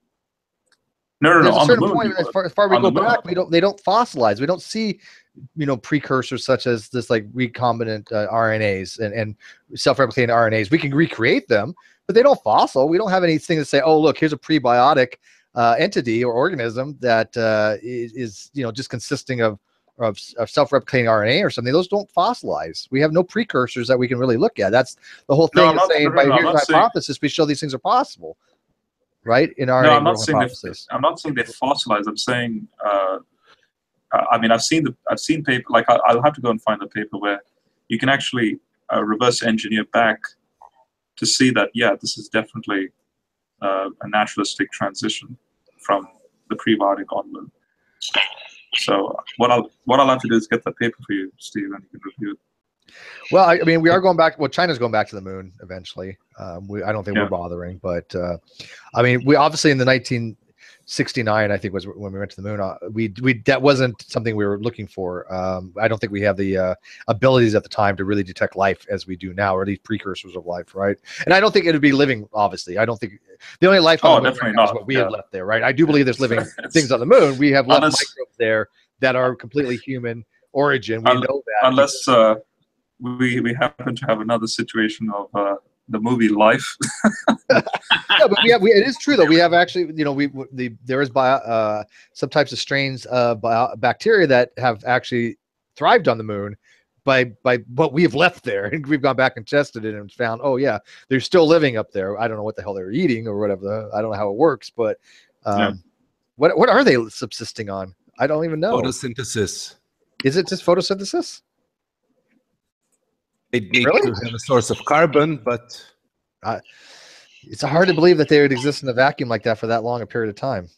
No. There's a on certain the moon, point as far we go back, they don't fossilize. We don't see precursors such as this like recombinant RNAs and self-replicating RNAs. We can recreate them, but they don't fossil. We don't have anything to say, oh, look, here's a prebiotic entity or organism that is just consisting of self-replicating RNA or something. Those don't fossilize. We have no precursors that we can really look at. That's the whole thing. Here's the hypothesis. We show these things are possible, right? In our I'm not saying they fossilize. I'm saying, I mean, I've seen paper. Like, I'll have to go and find the paper where you can actually reverse engineer back to see that this is definitely a naturalistic transition. from the prebiotic on Moon. So what I'll have to do is get that paper for you, Steve, and you can review it. Well, I mean, we are going back. Well, China's going back to the moon eventually. I don't think we're bothering, but I mean, we obviously in the 1969, I think was when we went to the moon. We that wasn't something we were looking for. I don't think we have the abilities at the time to really detect life as we do now, or these precursors of life, right? And I don't think it would be living. Obviously, I don't think the only life on the moon right now is what we have left there, right? I do believe there's living things on the moon. We have left microbes there that are completely human origin. We know that unless we happen to have another situation of the movie Life. Yeah, but it is true though. We have actually, you know, there is some types of strains of bacteria that have actually thrived on the moon by what we have left there, and we've gone back and tested it and found, oh yeah, they're still living up there. I don't know what the hell they're eating or whatever. I don't know how it works, but what are they subsisting on? I don't even know. Photosynthesis. Is it just photosynthesis? They need to have a source of carbon, but it's hard to believe that they would exist in a vacuum like that for that long a period of time.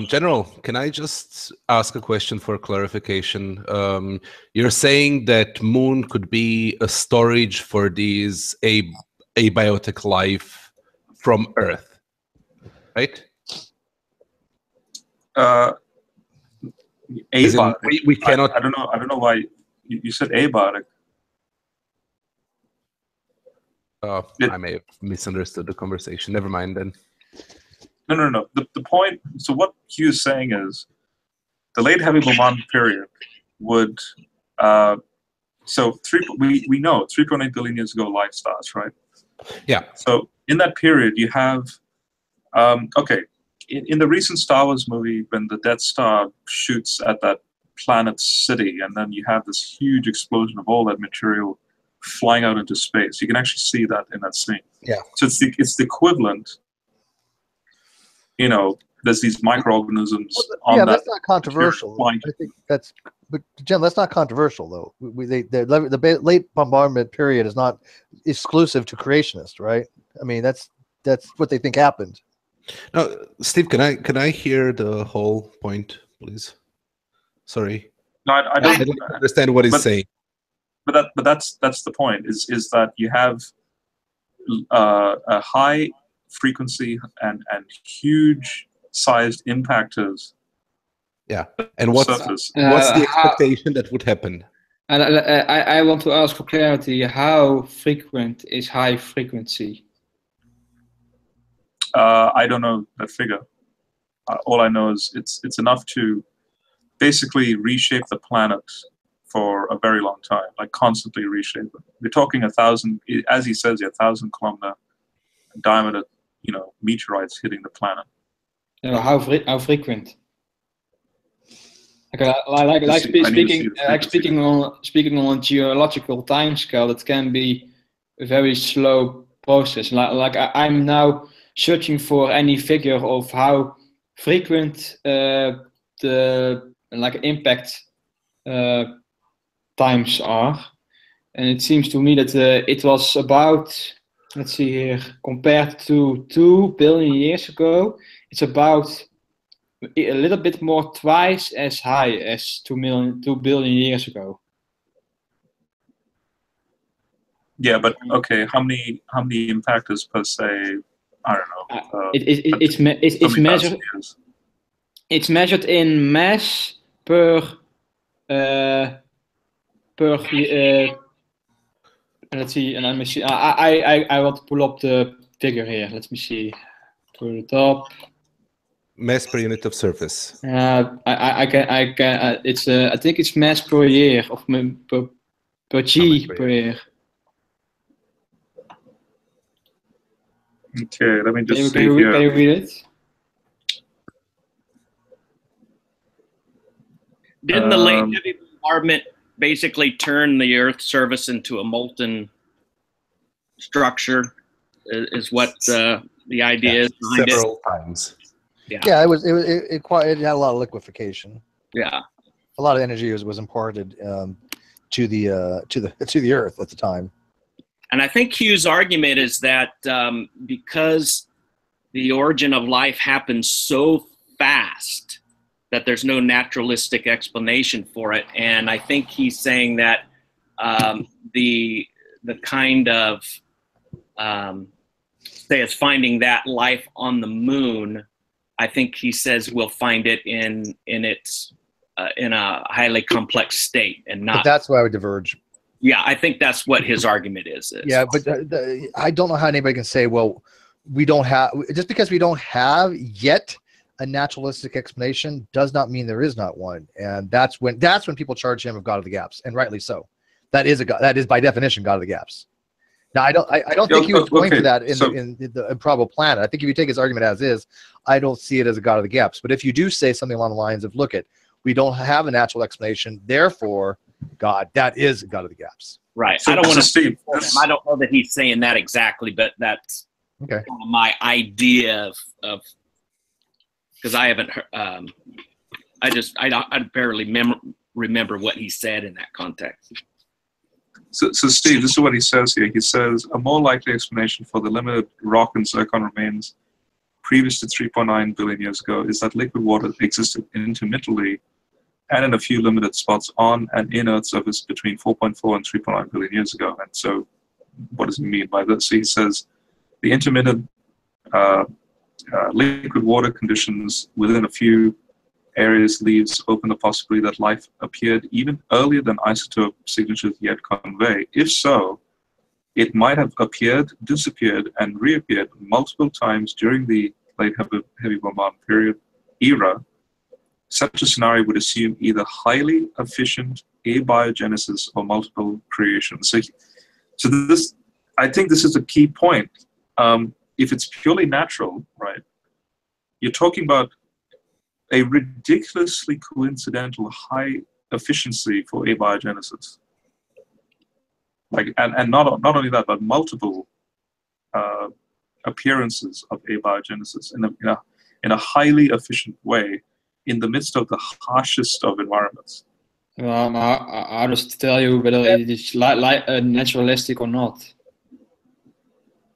General, can I just ask a question for clarification? You're saying that Moon could be a storage for these abiotic life from Earth, right? Abiotic. We cannot. I don't know why you said abiotic. I may have misunderstood the conversation. Never mind then. No. The point. So what Hugh's saying is, the late heavy bombardment period would. We know 3.8 billion years ago life starts, right? Yeah. So in that period, you have. In the recent Star Wars movie, when the Death Star shoots at that planet city, and then you have this huge explosion of all that material flying out into space. You can actually see that in that scene. Yeah. So it's the equivalent. You know, there's these microorganisms on that. That's not controversial. I think but Jen, that's not controversial though. The late bombardment period is not exclusive to creationists, right? I mean, that's what they think happened. Now, Steve, can I hear the whole point, please? Sorry. No, I don't understand what he's saying. But that's the point. Is that you have a high frequency and huge sized impactors. Yeah. And what's the expectation that would happen? And I want to ask for clarity. How frequent is high frequency? I don't know that figure. All I know is it's enough to basically reshape the planet for a very long time, like constantly reshape it. We're talking 1,000, as he says, 1,000-kilometer diameter, meteorites hitting the planet. How frequent? Speaking on a geological time scale, it can be a very slow process. I'm now searching for any figure of how frequent the impact times are, and it seems to me that it was about, let's see here, compared to 2 billion years ago, it's about a little bit more, twice as high as 2 billion years ago. Yeah, but okay, how many impactors per se? I don't know. It's measured. It's measured in mass per. Let's see, and let me see. I want to pull up the figure here. Let me see. To the top. Mass per unit of surface. I can. It's I think it's mass per year of per G per year. Okay, let me just see here. Can you read it? Didn't the late heavy bombardment basically turn the Earth's surface into a molten structure? Is what the idea is behind several times. Yeah, it had a lot of liquefaction. Yeah, a lot of energy was imparted to the Earth at the time. And I think Hugh's argument is that because the origin of life happened so fast that there's no naturalistic explanation for it. And I think he's saying that the kind of say it's finding that life on the moon. I think he says we'll find it in its in a highly complex state, and not. But that's why I would diverge. Yeah, I think that's what his argument is. Yeah, but I don't know how anybody can say, well, we don't have, just because we don't have yet a naturalistic explanation does not mean there is not one. And that's when people charge him of God of the gaps, and rightly so. That is that is by definition God of the gaps. Now, I don't think he was going for that in the Improbable Planet. I think if you take his argument as is, I don't see it as a God of the gaps. But if you do say something along the lines of, look, we don't have a natural explanation, therefore, God, that is God of the gaps. Right. So I don't want to Steve. I don't know that he's saying that exactly, but that's okay. Kind of my idea of because I haven't heard, I barely remember what he said in that context. So Steve, this is what he says here. He says, a more likely explanation for the limited rock and zircon remains previous to 3.9 billion years ago is that liquid water existed intermittently and in a few limited spots on and in Earth's surface between 4.4 and 3.9 billion years ago. And so what does he mean by this? So he says the intermittent liquid water conditions within a few areas leaves open the possibility that life appeared even earlier than isotope signatures yet convey. If so, it might have appeared, disappeared, and reappeared multiple times during the late heavy bombardment period era. Such a scenario would assume either highly efficient abiogenesis or multiple creation. So this, I think this is a key point. If it's purely natural, right, you're talking about a ridiculously coincidental high efficiency for abiogenesis. Like, and not only that, but multiple appearances of abiogenesis in a highly efficient way in the midst of the harshest of environments. Well, I'll just tell you whether it is naturalistic or not.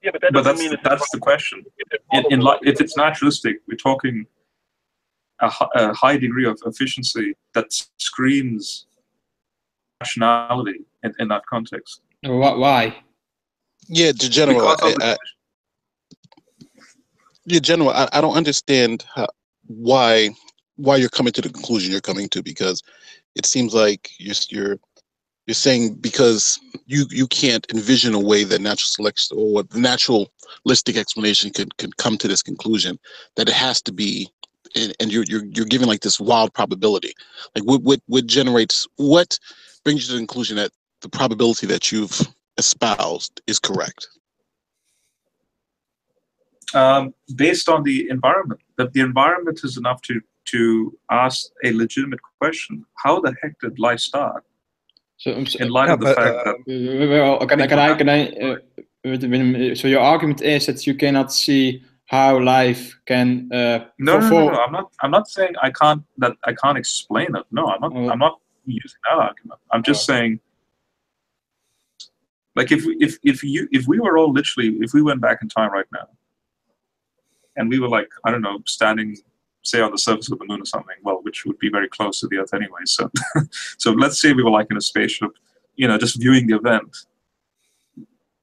Yeah, but that doesn't mean that's the question. If it's naturalistic, we're talking a high degree of efficiency that screams rationality in that context. Why? Yeah, General. General, I don't understand why you're coming to the conclusion you're coming to, because it seems like you're saying because you can't envision a way that natural selection or the naturalistic explanation could come to this conclusion, that it has to be, and you're giving like this wild probability. Like what brings you to the conclusion that the probability that you've espoused is correct? Based on the environment, that the environment is enough to ask a legitimate question: how the heck did life start? So, in light of the fact that so your argument is that you cannot see how life can. No. I'm not saying I can't explain it. No, I'm not using that argument. I'm just saying, like, if we were all literally, if we went back in time right now, and we were like, I don't know, standing, say, on the surface of the moon or something, well, which would be very close to the Earth anyway. So, so let's say we were like in a spaceship, just viewing the event.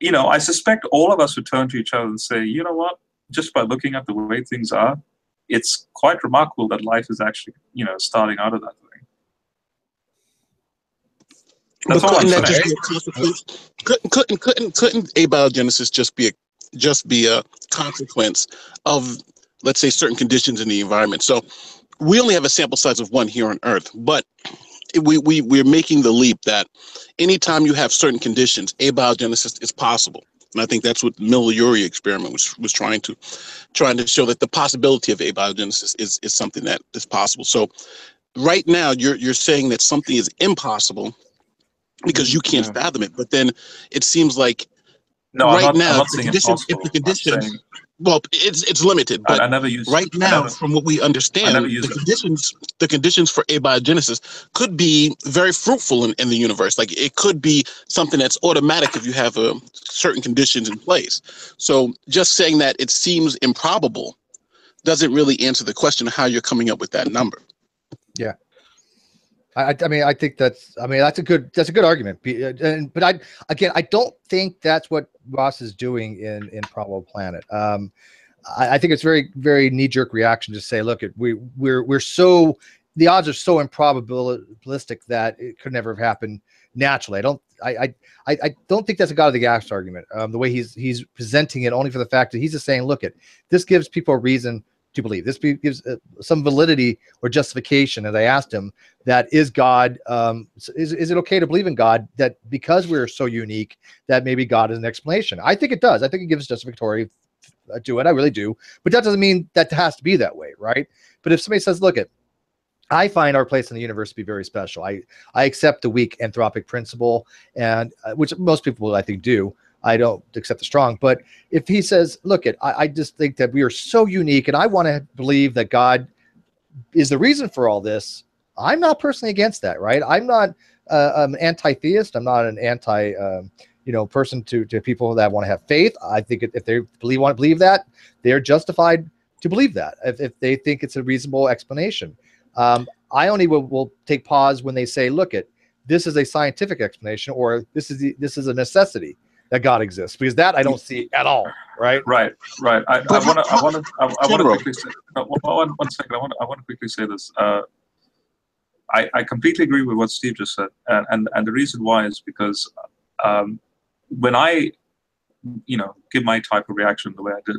I suspect all of us would turn to each other and say, you know what? Just by looking at the way things are, it's quite remarkable that life is actually, starting out of that way. That's all I'm saying. Couldn't abiogenesis just be a consequence of, let's say, certain conditions in the environment? So we only have a sample size of one here on Earth, but we're making the leap that anytime you have certain conditions, abiogenesis is possible. And I think that's what the Miller-Urey experiment was trying to show, that the possibility of abiogenesis is something that is possible. So right now you're saying that something is impossible because you can't fathom it, but then it seems like no, right I'm now, not saying impossible. well, it's limited, but I never use right now, from what we understand, the conditions for abiogenesis could be very fruitful in the universe. Like it could be something that's automatic if you have certain conditions in place. So just saying that it seems improbable doesn't really answer the question of how you're coming up with that number. Yeah. I mean, I think that's a good argument. But I don't think that's what Ross is doing in Improbable Planet. I think it's very, very knee-jerk reaction to say, look, we're so, the odds are so improbabilistic that it could never have happened naturally. I don't think that's a God of the gaps argument. The way he's presenting it, only for the fact that he's just saying, look, this gives people a reason to believe. This gives some validity or justification. As I asked him, that is God. Is it okay to believe in God? That because we're so unique, that maybe God is an explanation. I think it does. I think it gives justificatory to it. I really do. But that doesn't mean that it has to be that way, right? But if somebody says, look, I find our place in the universe to be very special. I accept the weak anthropic principle, and which most people I think do. I don't accept the strong, but if he says, look, I just think that we are so unique, and I want to believe that God is the reason for all this, I'm not personally against that, right? I'm not an anti-theist. I'm not an anti, person to people that want to have faith. I think if they want to believe that, they're justified to believe that if they think it's a reasonable explanation. I only will take pause when they say, look, this is a scientific explanation, or this is a necessity that God exists, because that I don't see at all. Right. I want to quickly say, one second. I want to quickly say this. I completely agree with what Steve just said, and the reason why is because when I, give my type of reaction the way I did,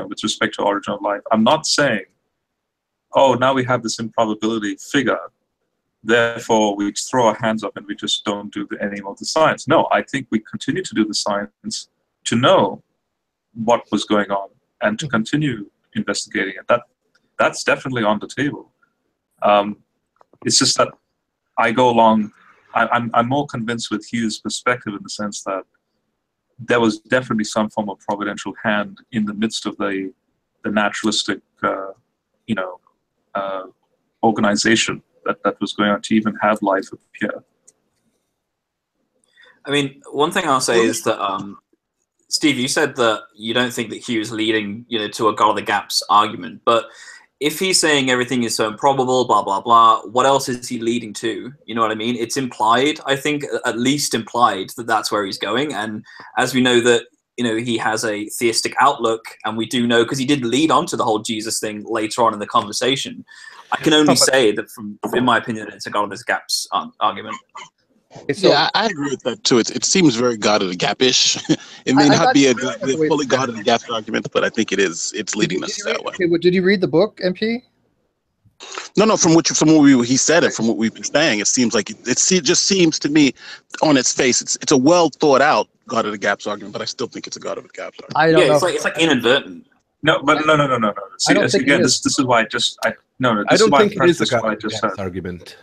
with respect to origin of life, I'm not saying, oh, now we have this improbability figure, therefore we throw our hands up and we just don't do any more of the science. No, I think we continue to do the science to know what was going on and to continue investigating it. That's definitely on the table. It's just that I go along, I'm more convinced with Hugh's perspective in the sense that there was definitely some form of providential hand in the midst of the naturalistic, organization that was going on to even have life appear. I mean, one thing I'll say is that, Steve, you said that you don't think that Hugh is leading, to a God of the gaps argument, but if he's saying everything is so improbable, blah, blah, blah, what else is he leading to? You know what I mean? It's implied, I think, at least implied, that that's where he's going. And as we know that, he has a theistic outlook, and we do know, because he did lead on to the whole Jesus thing later on in the conversation. I can only say that, in my opinion, it's a God of the gaps argument. So, yeah, I agree with that too. It seems very God of the gap-ish. It may not be a fully God of the gaps argument, but I think it is. It's leading us that way. Okay, did you read the book, MP? No. From what he said, and from what we've been saying, it seems like it just seems to me, on its face, it's a well thought out God of the gaps argument, but I still think it's a God of the gaps argument. I don't know. It's like inadvertent. No. See, again, this is why I just I don't think it is a God of the gaps argument.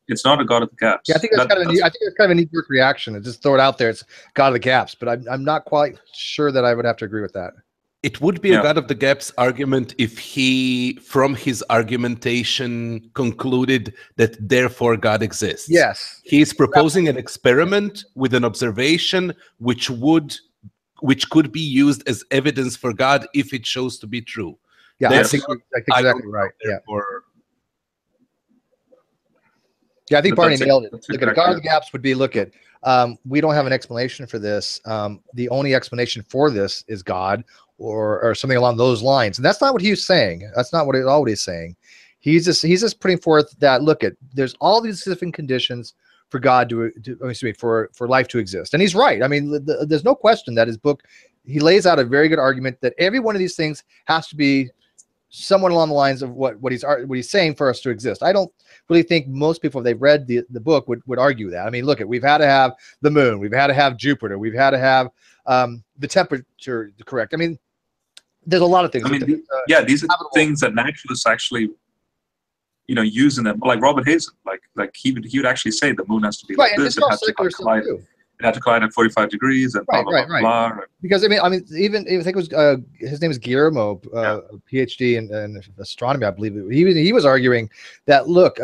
It's not a God of the gaps. Yeah, I think it's kind of a knee-jerk reaction. Just throw it out there. It's God of the gaps, but I'm not quite sure that I would have to agree with that. It would be a God of the gaps argument if he, from his argumentation, concluded that therefore God exists. Yes. He is proposing an experiment with an observation which could be used as evidence for God if it shows to be true. Yeah, I think exactly right. Yeah, I think Barney nailed it. Look at God of the gaps would be, we don't have an explanation for this. The only explanation for this is God, or something along those lines. And that's not what he's saying. That's not what he's saying. He's just putting forth that, there's all these different conditions for God for life to exist. And he's right. I mean, there's no question that his book, he lays out a very good argument that every one of these things has to be somewhat along the lines of what he's saying for us to exist. I don't really think most people, if they've read the book, would argue that. I mean, we've had to have the moon, we've had to have Jupiter, we've had to have the temperature correct. I mean, there's a lot of things. I mean, these are things that naturalists actually, use in them. Like Robert Hazen, like he would actually say the moon has to be like this. It has to collide. it had to collide at 45 degrees and blah, blah, blah, blah. Because I mean, even I think it was his name is Guillermo, PhD in astronomy, I believe. He was arguing that look,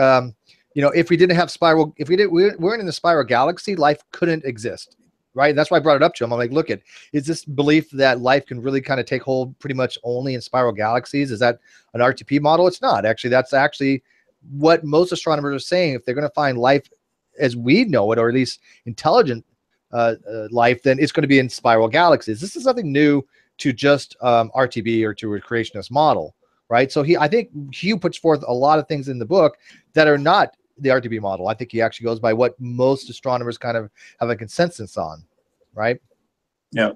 you know, if we didn't have spiral, if we weren't in the spiral galaxy, life couldn't exist, right? And that's why I brought it up to him. I'm like, look, is this belief that life can really kind of take hold pretty much only in spiral galaxies? Is that an RTP model? It's not actually. That's actually what most astronomers are saying. If they're going to find life as we know it, or at least intelligent life, then it's going to be in spiral galaxies. This is nothing new to just RTB or to a creationist model, right? So I think Hugh puts forth a lot of things in the book that are not the RTB model. I think he actually goes by what most astronomers kind of have a consensus on, right? Yeah.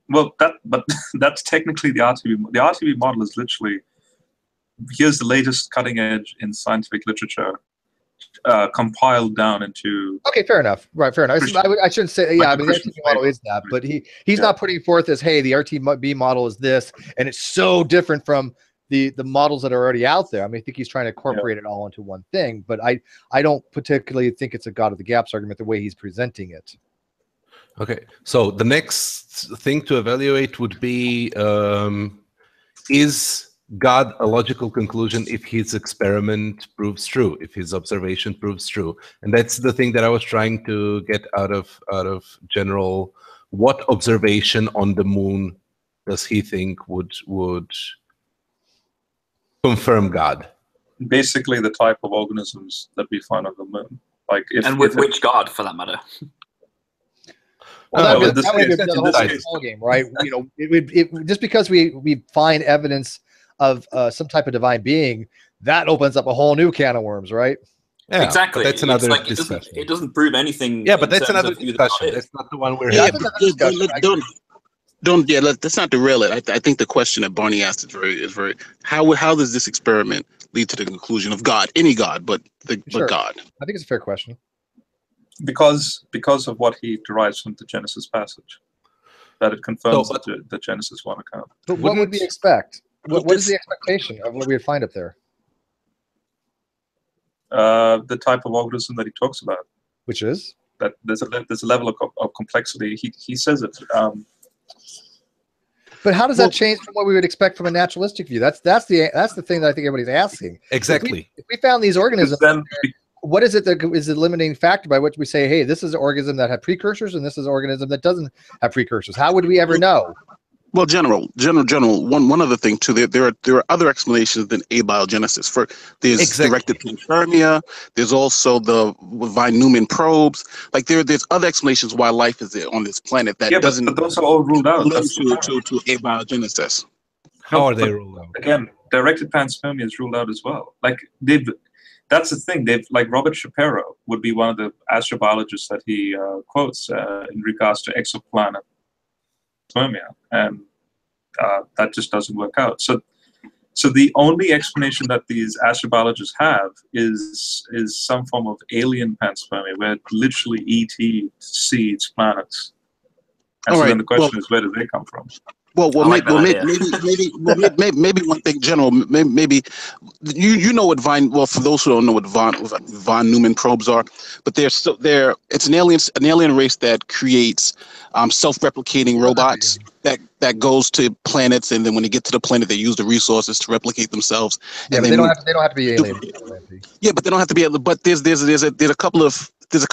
Well, but that's technically the RTB. The RTB model is literally, here's the latest cutting edge in scientific literature, compiled down into. Okay, fair enough. Right, fair enough. I shouldn't say, yeah, I mean, the RTB model is that, but he's not putting forth as, hey, the RTB model is this, and it's so different from the models that are already out there. I mean, I think he's trying to incorporate it all into one thing, but I don't particularly think it's a God of the gaps argument the way he's presenting it. Okay, so the next thing to evaluate would be, is God a logical conclusion if his experiment proves true, if his observation proves true? And that's the thing that I was trying to get out of General. What observation on the moon does he think would confirm God? Basically, the type of organisms that we find on the moon, like which God, for that matter. Well, that would be the whole game, right? You know, it just because we find evidence of some type of divine being, that opens up a whole new can of worms, right? Yeah, exactly. That's another discussion. It doesn't prove anything. Yeah, but that's another discussion. That's not the one we're having. Let's not derail it. I think the question that Barney asked is very. How does this experiment lead to the conclusion of God? Any God, but God. I think it's a fair question. Because of what he derives from the Genesis passage, that it confirms the Genesis 1 account. But what would we expect? What is the expectation of what we would find up there? The type of organism that he talks about, which is that there's a level of complexity. He says it. But how does that change from what we would expect from a naturalistic view? That's the thing that I think everybody's asking. Exactly. If we found these organisms, what is it that is the limiting factor by which we say, hey, this is an organism that had precursors and this is an organism that doesn't have precursors? How would we ever know? Well, General. One other thing too. There are other explanations than abiogenesis. There's directed panspermia. There's also the Von Neumann probes. Like there's other explanations why life is there on this planet that doesn't. But those are all ruled out. To abiogenesis. How are they ruled out? Again, directed panspermia is ruled out as well. Like that's the thing. Like Robert Shapiro would be one of the astrobiologists that he quotes in regards to exoplanet Panspermia, and that just doesn't work out. So the only explanation that these astrobiologists have is some form of alien panspermia, where literally ET seeds planets. And then the question is, where do they come from? Well, maybe one thing, General. Maybe you know what for those who don't know what Von Neumann probes are, but it's an alien race that creates self-replicating robots that goes to planets, and then when they get to the planet, they use the resources to replicate themselves. Yeah, but they don't have to be alien. Yeah, but they don't have to be able. But there's a couple of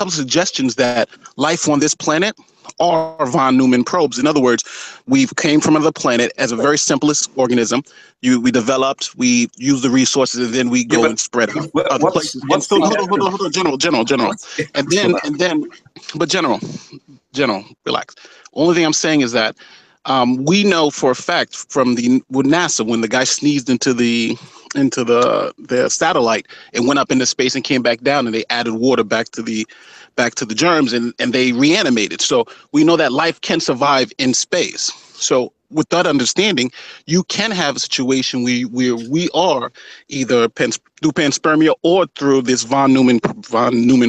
suggestions that life on this planet are Von Neumann probes. In other words, we came from another planet as a very simplest organism. We developed, we use the resources, and then we go and spread out other places. Hold on, General. And then, but General, relax. Only thing I'm saying is that we know for a fact from with NASA, when the guy sneezed into the satellite, it went up into space and came back down, and they added water back to the germs, and they reanimated. So we know that life can survive in space. So with that understanding, you can have a situation where we are either through panspermia or through this Von Neumann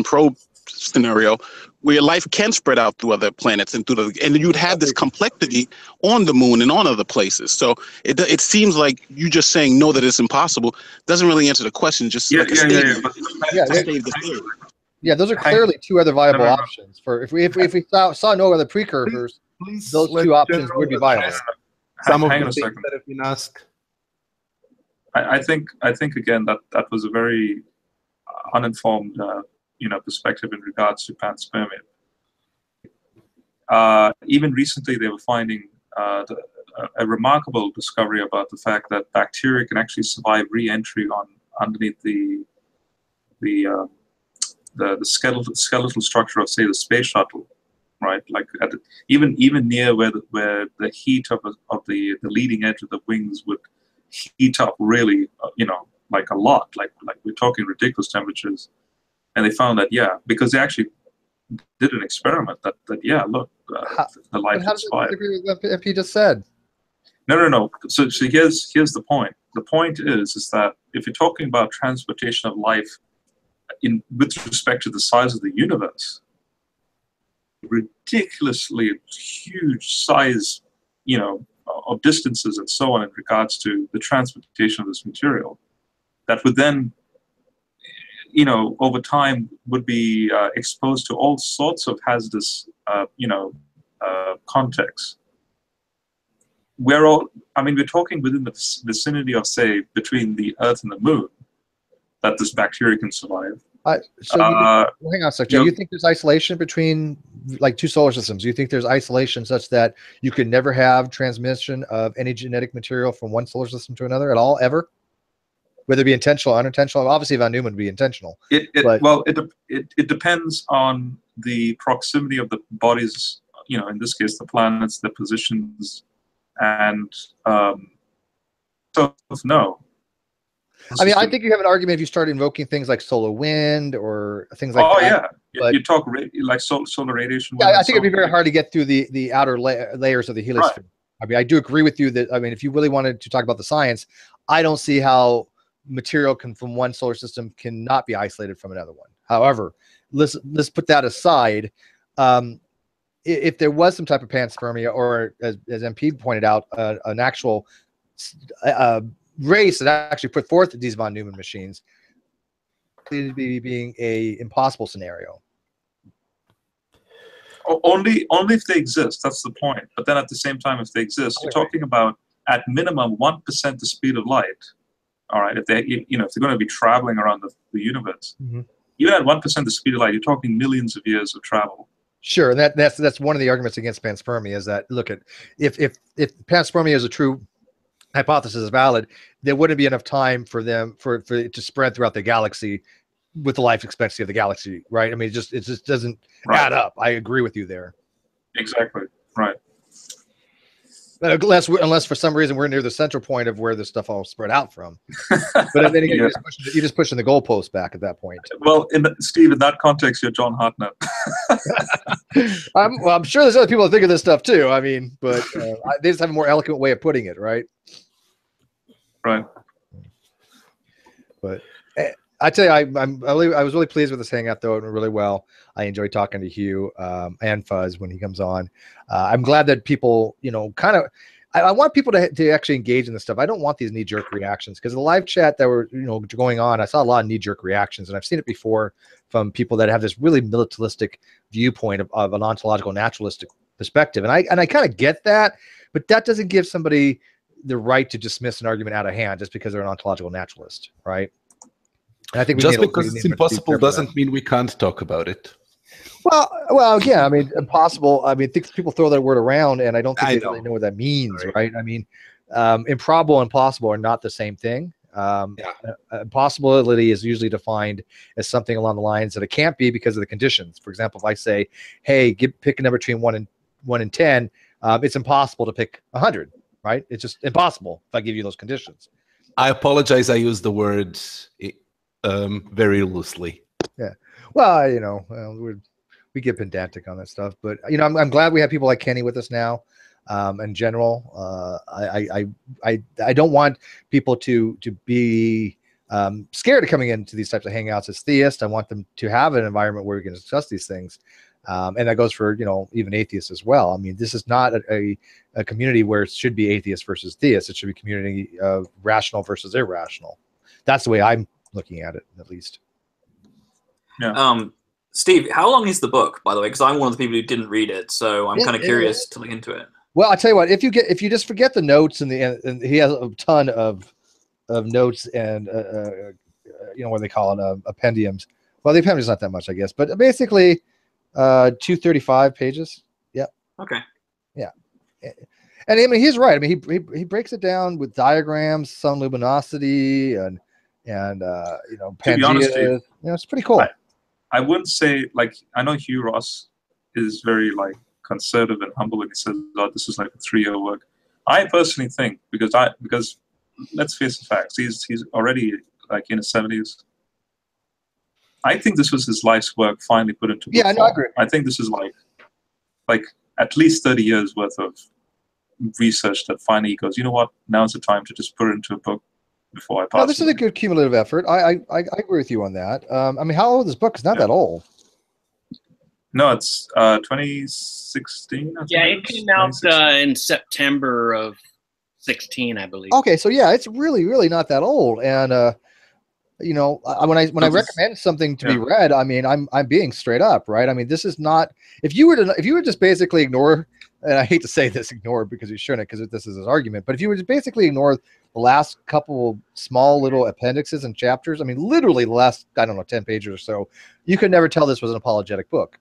probe scenario, where life can spread out through other planets and you'd have this complexity on the moon and on other places. So it seems like you just saying no, that it's impossible doesn't really answer the question. Just Yeah. Yeah, those are clearly two other viable options. For if we saw no other precursors, those two options would be viable. Some of Hang the on a things second. that have been asked. I think again that was a very uninformed perspective in regards to panspermia. Even recently, they were finding a remarkable discovery about the fact that bacteria can actually survive re-entry underneath the skeletal structure of, say, the space shuttle, right? Like even near where the heat of the leading edge of the wings would heat up really, like a lot, like we're talking ridiculous temperatures. And they found that, because they actually did an experiment that look, the life How would does survive. it agree with what he just said? No. So here's the point. The point is that if you're talking about transportation of life with respect to the size of the universe, ridiculously huge size, of distances and so on in regards to the transportation of this material, that would then, over time would be exposed to all sorts of hazardous, contexts. We're talking within the vicinity of, say, between the Earth and the Moon, that this bacteria can survive. Hang on a second. Do you think there's isolation between like two solar systems? Do you think there's isolation such that you could never have transmission of any genetic material from one solar system to another at all, ever? Whether it be intentional or unintentional? Obviously, Von Neumann would be intentional. It depends on the proximity of the bodies, in this case, the planets, the positions, and no. I think you have an argument if you start invoking things like solar wind or things like that. But you talk like solar radiation. Yeah, I think it'd be very hard to get through the outer layers of the heliosphere. Right. I do agree with you that, if you really wanted to talk about the science, I don't see how material from one solar system cannot be isolated from another one. However, let's put that aside. If there was some type of panspermia, or as MP pointed out, an actual race that actually put forth these von Neumann machines, it'd be being a impossible scenario. Only if they exist. That's the point. But then at the same time, if they exist, you're talking about at minimum 1% the speed of light. All right, if they're going to be traveling around the universe, even at 1% the speed of light, you're talking millions of years of travel. Sure, and that's one of the arguments against panspermia, is that if panspermia is a true hypothesis is valid, there wouldn't be enough time for it to spread throughout the galaxy with the life expectancy of the galaxy, right? It just doesn't add up. I agree with you there. Exactly, right. But unless for some reason we're near the central point of where this stuff all spread out from. But then again, you're just pushing the goalpost back at that point. Well, Steve, in that context, you're John Hartnett. I'm sure there's other people that think of this stuff too. But they just have a more eloquent way of putting it, right? Right. But I tell you, I was really pleased with this hangout, though. It went really well. I enjoyed talking to Hugh and Fuzz when he comes on. I'm glad that people, I want people to actually engage in this stuff. I don't want these knee-jerk reactions, because the live chat that were going on, I saw a lot of knee-jerk reactions, and I've seen it before from people that have this really militaristic viewpoint of an ontological naturalistic perspective, and I kind of get that, but that doesn't give somebody the right to dismiss an argument out of hand just because they're an ontological naturalist, right? And I think just because it's impossible doesn't mean we can't talk about it. Well, yeah. Impossible. Think people throw that word around, and I don't think they really know what that means, right? Improbable and possible are not the same thing. Possibility is usually defined as something along the lines that it can't be because of the conditions. For example, if I say, "Hey, pick a number between 1 and 10," it's impossible to pick 100. Right? It's just impossible if I give you those conditions. I apologize. I use the word very loosely. Yeah. Well, we get pedantic on that stuff, but I'm glad we have people like Kenny with us now. In general, I don't want people to be scared of coming into these types of hangouts as theists. I want them to have an environment where we can discuss these things. And that goes for, even atheists as well. This is not a community where it should be atheist versus theist. It should be community of rational versus irrational. That's the way I'm looking at it, at least. Yeah. Steve, how long is the book, by the way? Because I'm one of the people who didn't read it, so I'm kind of curious to look into it. Well, I tell you what, if you just forget the notes and he has a ton of notes and what they call it, appendiums. Well, the appendium is not that much, I guess, but basically 235 pages. Yeah. Okay. Yeah. And I mean, he's right. I mean, he breaks it down with diagrams, sun luminosity, and Pangea. To be honest, Steve, it's pretty cool. I wouldn't say, like, I know Hugh Ross is very like conservative and humble when he says, "Oh, this is like a 3-year work." I personally think because let's face the facts, he's already like in his 70s. I think this was his life's work finally put into book form. I agree. I think this is like at least 30 years worth of research that finally he goes, you know what, now's the time to just put it into a book before I pass. No, this is a good cumulative effort. I agree with you on that. I mean, how old is this book? It's not that old. No, it's 2016. Yeah, it came out in September of 16, I believe. Okay, so yeah, it's really, really not that old. And when I recommend something to be read, I mean, I'm being straight up, right? I mean, this is not, if you were just basically ignore, and I hate to say this, ignore because you shouldn't, because this is his argument, but if you were to basically ignore the last couple small little appendixes and chapters, I mean, literally the last, I don't know, 10 pages or so, you could never tell this was an apologetic book.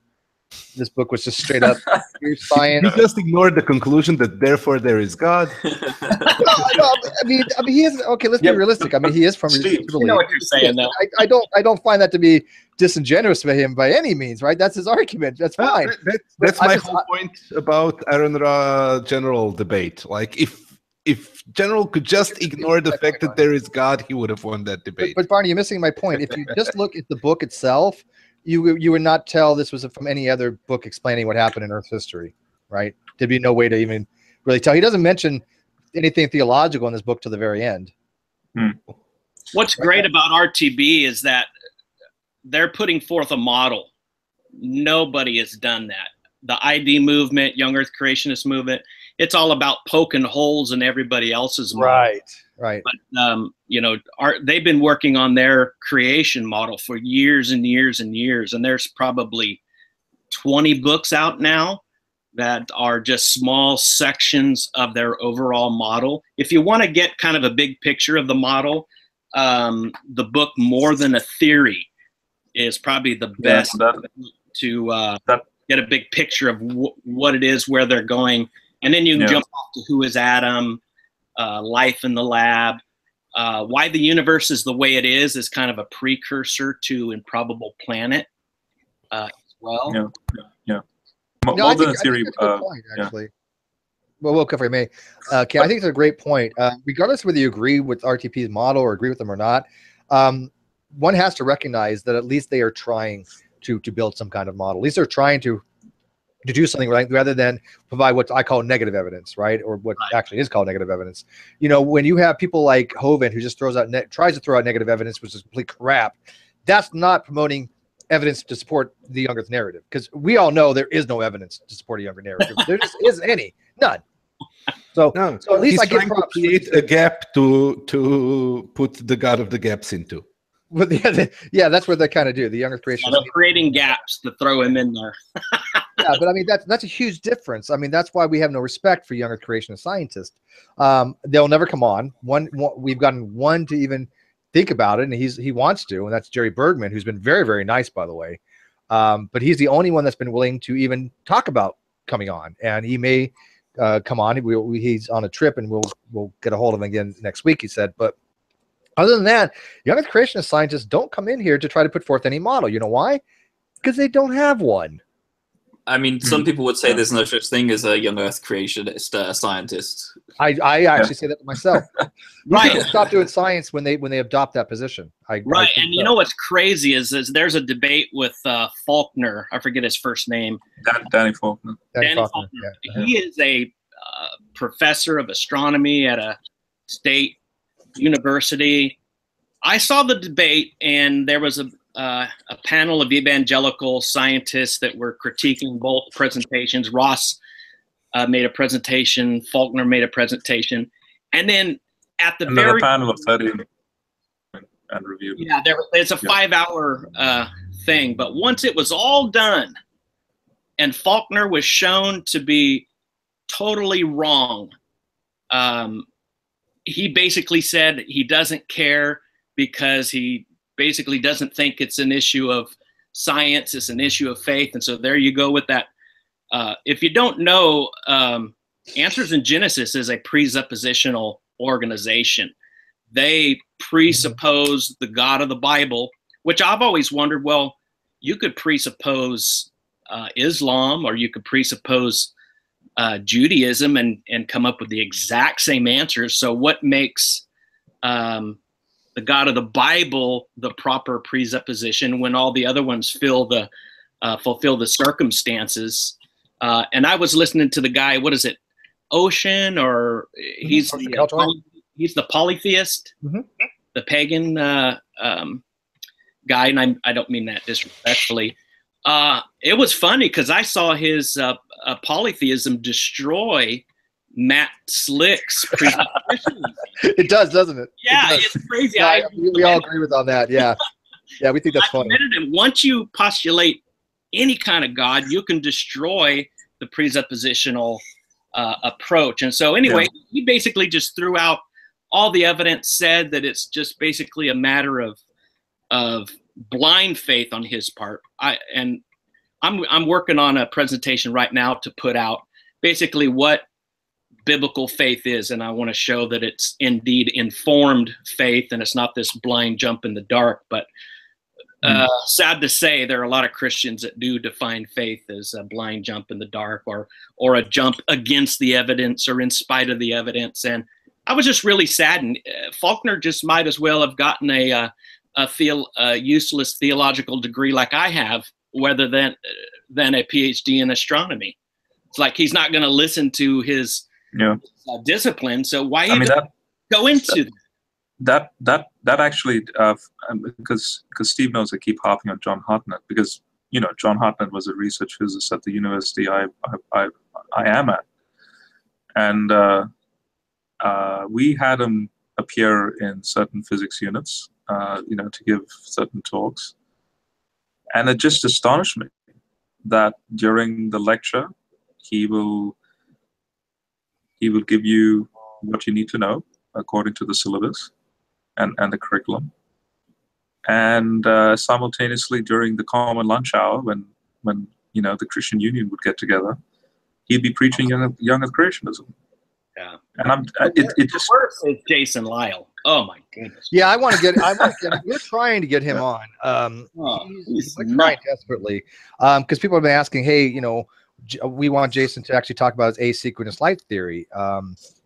This book was just straight up here's science. You just ignored the conclusion that therefore there is God. I mean, he is okay. Let's be realistic. I mean, he is from. You know what you're saying, though. I don't find that to be disingenuous for him by any means, right? That's his argument. That's fine. That's my whole point about Aaron Ra general debate. Like, if General could just ignore the fact that there is God, he would have won that debate. But Barney, you're missing my point. If you just look at the book itself, you would not tell this was from any other book explaining what happened in Earth's history, right? There'd be no way to even really tell. He doesn't mention anything theological in this book to the very end. What's great about RTB is that they're putting forth a model. Nobody has done that. The ID movement, Young Earth Creationist movement, it's all about poking holes in everybody else's model. Right. But they've been working on their creation model for years and years and years, and there's probably 20 books out now that are just small sections of their overall model. If you want to get kind of a big picture of the model, the book More Than a Theory is probably the best to get a big picture of what it is, where they're going, and then you can jump off to Who is Adam, Life in the Lab. Why the Universe is the Way It is kind of a precursor to Improbable Planet as well. More Than a Theory. Point, actually. Well, if I may, Ken, I think it's a great point. Regardless of whether you agree with RTP's model or agree with them or not, one has to recognize that at least they are trying to build some kind of model. At least they're trying to do something right, rather than provide what I call negative evidence, right? Or what actually is called negative evidence. When you have people like Hovind who just tries to throw out negative evidence, which is complete crap, that's not promoting evidence to support the Young Earth narrative, because we all know there is no evidence to support a younger narrative. There just isn't any, none. So at least I get props. Create a gap to put the God of the gaps into. But that's what they kind of do. The Young Earth Creation. They're creating gaps to throw him in there. Yeah, but I mean that's a huge difference. I mean that's why we have no respect for Young Earth Creationist scientists. They'll never come on. We've gotten one to even think about it, and he wants to, and that's Jerry Bergman, who's been very, very nice, by the way. But he's the only one that's been willing to even talk about coming on, and he may come on. He's on a trip, and we'll get a hold of him again next week, he said. But other than that, Young Earth Creationist scientists don't come in here to try to put forth any model. You know why? Because they don't have one. I mean, some people would say there's no such thing as a Young Earth Creationist scientist. I actually say that to myself. Right. People stop doing science when they adopt that position. And you know what's crazy is there's a debate with Faulkner. I forget his first name. Danny Faulkner. Danny Faulkner. Yeah. He is a professor of astronomy at a state university. I saw the debate, and there was a panel of evangelical scientists that were critiquing both presentations. Ross made a presentation, Faulkner made a presentation, and then at the very panel of 30 and reviewed. Yeah, it's a 5-hour thing. But once it was all done and Faulkner was shown to be totally wrong, he basically said he doesn't care because he basically doesn't think it's an issue of science, it's an issue of faith. And so there you go with that. If you don't know, Answers in Genesis is a presuppositional organization. They presuppose the God of the Bible, which I've always wondered, well, you could presuppose Islam, or you could presuppose Judaism and come up with the exact same answers. So what makes the God of the Bible the proper presupposition when all the other ones fulfill the circumstances? And I was listening to the guy, what is it, Ocean, or he's the polytheist, the pagan guy, and I don't mean that disrespectfully. It was funny because I saw his polytheism destroy Matt Slick's presupposition. It does, doesn't it? Yeah, it's crazy. Yeah, we all agree with on that. Yeah, yeah, we think that's funny. And once you postulate any kind of God, you can destroy the presuppositional approach. And so anyway, he basically just threw out all the evidence, said that it's just basically a matter of blind faith on his part. I'm working on a presentation right now to put out basically what biblical faith is, and I want to show that it's indeed informed faith and it's not this blind jump in the dark. But sad to say, there are a lot of Christians that do define faith as a blind jump in the dark, or a jump against the evidence or in spite of the evidence. And I was just really saddened. Faulkner just might as well have gotten a useless theological degree like I have, rather than a PhD in astronomy. It's like he's not going to listen to his discipline. So why go into that actually, because Steve knows I keep harping on John Hartnett, because John Hartnett was a research physicist at the university I am at, and we had him appear in certain physics units, to give certain talks, and it just astonished me that during the lecture he will give you what you need to know according to the syllabus and the curriculum. And simultaneously during the common lunch hour, when the Christian Union would get together, he'd be preaching young Earth creationism. Yeah. And it just worse is Jason Lyle. Oh my goodness. Yeah, I want to get we're trying to get him on. He's trying desperately. Because people have been asking, hey, we want Jason to actually talk about his asynchronous light theory,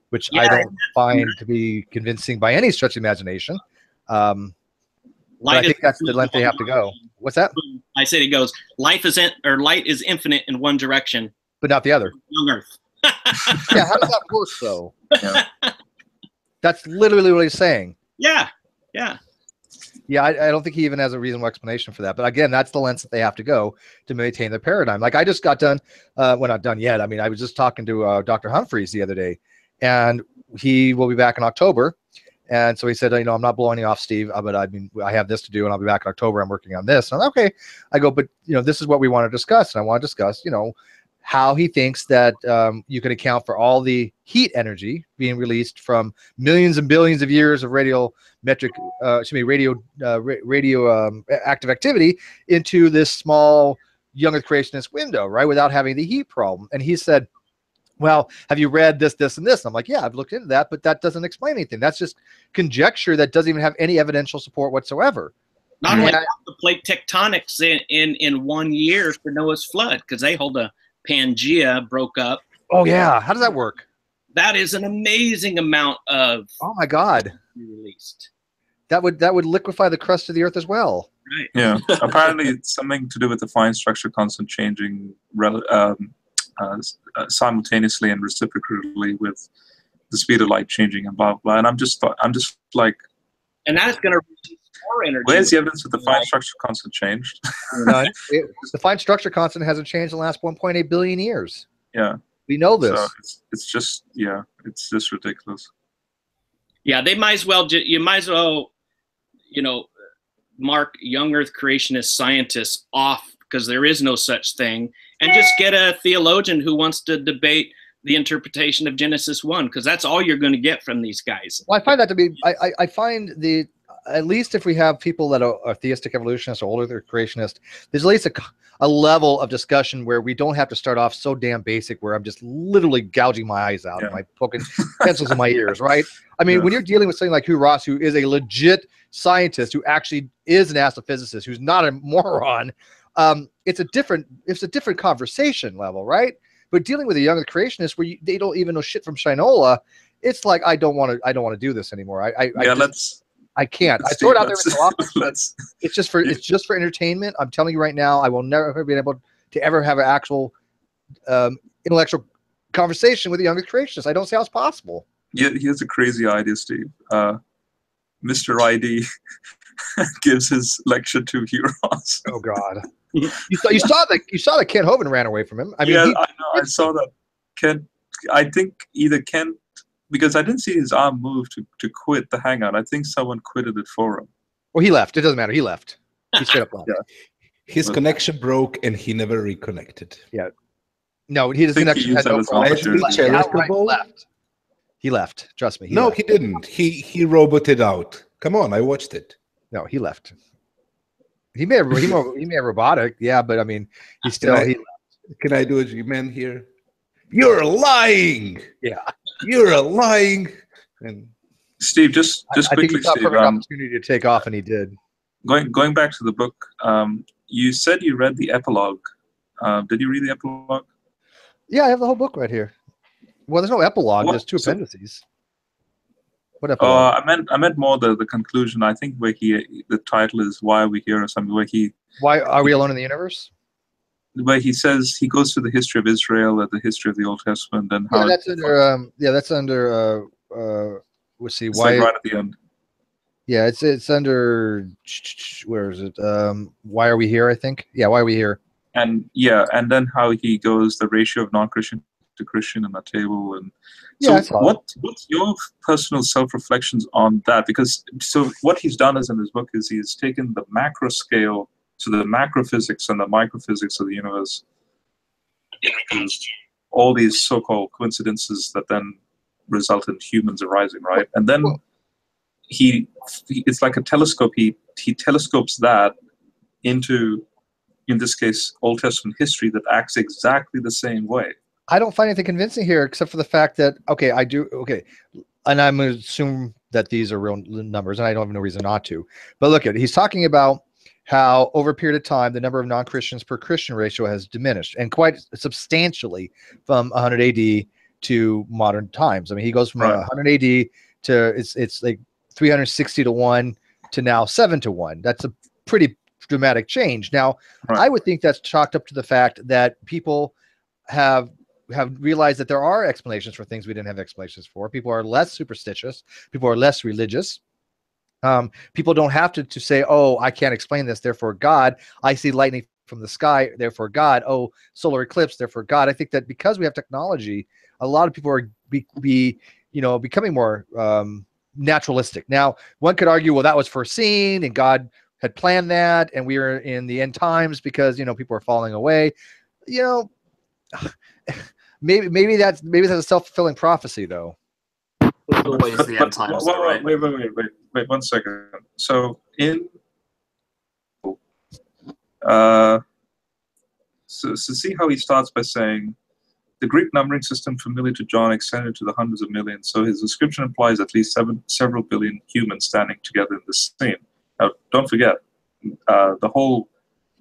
which I don't find to be convincing by any stretch of imagination. But I think that's the length they have to go. What's that? I said it goes, light is infinite in one direction, but not the other. Young Earth. Yeah, how does that work though? Yeah. That's literally what he's saying. Yeah. Yeah, I don't think he even has a reasonable explanation for that. But again, that's the length that they have to go to maintain their paradigm. Like I just got done, well, not done yet. I mean, I was just talking to Dr. Humphreys the other day, and he will be back in October. And so he said, I'm not blowing you off, Steve, but I mean, I have this to do, and I'll be back in October. I'm working on this. And I'm okay. I go, but this is what we want to discuss, and I want to discuss, how he thinks that you can account for all the heat energy being released from millions and billions of years of radioactive activity into this small young Earth creationist window, right, without having the heat problem. And he said, well, have you read this, this, and this? And I'm like, yeah, I've looked into that, but that doesn't explain anything. That's just conjecture that doesn't even have any evidential support whatsoever. Not only the plate tectonics in 1 year for Noah's flood, because they hold a Pangea broke up. Oh yeah, how does that work? That is an amazing amount of. Oh my God! Released. That would liquefy the crust of the Earth as well. Right. Yeah. Apparently, it's something to do with the fine structure constant changing simultaneously and reciprocally with the speed of light changing and blah blah. And I'm just like. And that is going to release more energy. Where's the evidence that the fine structure constant changed? None. The fine structure constant hasn't changed in the last 1.8 billion years. Yeah. We know this. So it's just ridiculous. Yeah, they might as well. You might as well, mark young Earth creationist scientists off because there is no such thing, and just get a theologian who wants to debate the interpretation of Genesis 1, because that's all you're going to get from these guys. Well, I find that to be, I find at least if we have people that are theistic evolutionists or older creationists, there's at least a level of discussion where we don't have to start off so damn basic where I'm just literally gouging my eyes out and my poking pencils in my ears, right? I mean, when you're dealing with something like Hugh Ross, who is a legit scientist, who actually is an astrophysicist, who's not a moron, it's a different conversation level, right? But dealing with a younger creationist where they don't even know shit from Shinola, it's like I don't want to do this anymore. I can't. I throw it out there so often. It's just for entertainment. I'm telling you right now, I will never be able to ever have an actual intellectual conversation with a younger creationist. I don't see how it's possible. Yeah, here's a crazy idea, Steve. Mr. ID gives his lecture to Hugh Ross. Oh God. You saw that Kent Hovind ran away from him. I mean, I know. I saw that. Kent. I think either Kent, because I didn't see his arm move to quit the hangout. I think someone quitted it for him. Well, he left. It doesn't matter. He left. He straight up left. His connection broke and he never reconnected. Yeah. No, his connection had no problem. He left. Trust me. He didn't. He roboted out. Come on, I watched it. No, he left. He may have robotic, yeah, but I mean, he left. Can I do a G-man here? You're lying. Yeah, you're lying. And Steve, just quickly, I think he saw a perfect opportunity to take off, and he did. Going back to the book, you said you read the epilogue. Did you read the epilogue? Yeah, I have the whole book right here. Well, there's no epilogue. There's two appendices. What epilogue? I meant more the conclusion. I think where the title is "Why Are We Here" or something. Why are we alone in the universe? Where he says he goes through the history of Israel, the history of the Old Testament, and how. That's under. Let's see. Why right at the end. Yeah, it's under. Where is it? Why are we here? I think. Yeah, why are we here? And then how he goes the ratio of non-Christian to Christian in that table, and so what's your personal self-reflections on that? Because what he's done is in his book is he's taken the macro scale to the macrophysics and the microphysics of the universe, all these so-called coincidences that then result in humans arising, right? And then it's like a telescope. He telescopes that into, in this case, Old Testament history that acts exactly the same way. I don't find anything convincing here except for the fact that, and I'm going to assume that these are real numbers, and I don't have no reason not to. But look he's talking about how over a period of time, the number of non-Christians per Christian ratio has diminished, and quite substantially from 100 AD to modern times. I mean, he goes from 100 AD to it's like 360 to 1 to now 7 to 1. That's a pretty dramatic change. Now, I would think that's chalked up to the fact that people have realized that there are explanations for things we didn't have explanations for. People are less superstitious. People are less religious. People don't have to say, oh, I can't explain this, therefore God. I see lightning from the sky, therefore God. Oh, solar eclipse, therefore God. I think that because we have technology, a lot of people are becoming more naturalistic. Now, one could argue, well, that was foreseen and God had planned that, and we are in the end times because people are falling away. Maybe that's a self-fulfilling prophecy, though. It's always the end times, right? Wait 1 second. So so see how he starts by saying the Greek numbering system familiar to John extended to the hundreds of millions. So his description implies at least several billion humans standing together in the same. Now, don't forget, the whole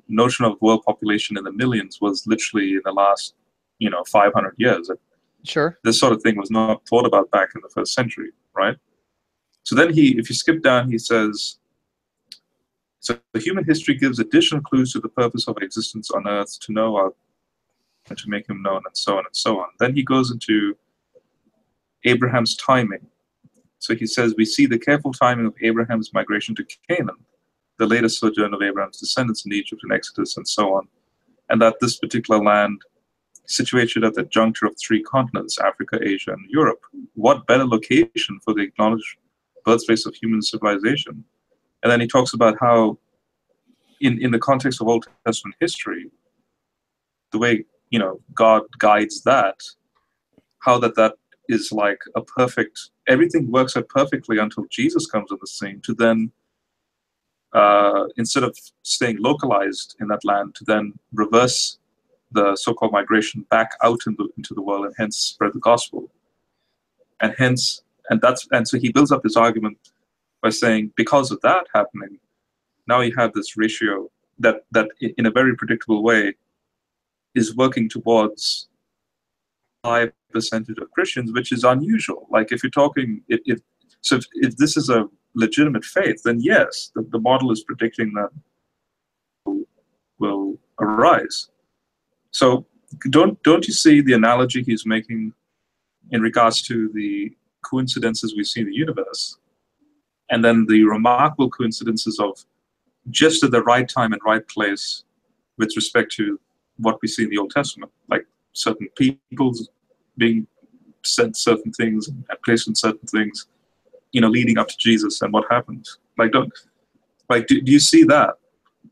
notion of world population in the millions was literally in the last 500 years. Sure. This sort of thing was not thought about back in the first century, right? So then if you skip down, he says, so the human history gives additional clues to the purpose of existence on Earth to know and to make him known, and so on and so on. Then he goes into Abraham's timing. So he says, we see the careful timing of Abraham's migration to Canaan, the later sojourn of Abraham's descendants in Egypt and Exodus and so on, and that this particular land situated at the juncture of 3 continents, Africa, Asia, and Europe. What better location for the acknowledged birthplace of human civilization? And then he talks about how in the context of Old Testament history, the way, you know, God guides that, how that is like a perfect, everything works out perfectly until Jesus comes on the scene, to then, instead of staying localized in that land, to then reverse the so-called migration back out into the world, and hence spread the gospel. And hence, and so he builds up this argument by saying, because of that happening, now you have this ratio that in a very predictable way is working towards high percentage of Christians, which is unusual. Like, if you're talking, if this is a legitimate faith, then yes, the model is predicting that will arise. So don't you see the analogy he's making in regards to the coincidences we see in the universe, and then the remarkable coincidences of just at the right time and right place with respect to what we see in the Old Testament, like certain people being said certain things and placed in certain things, you know, leading up to Jesus and what happened. Like, do you see that,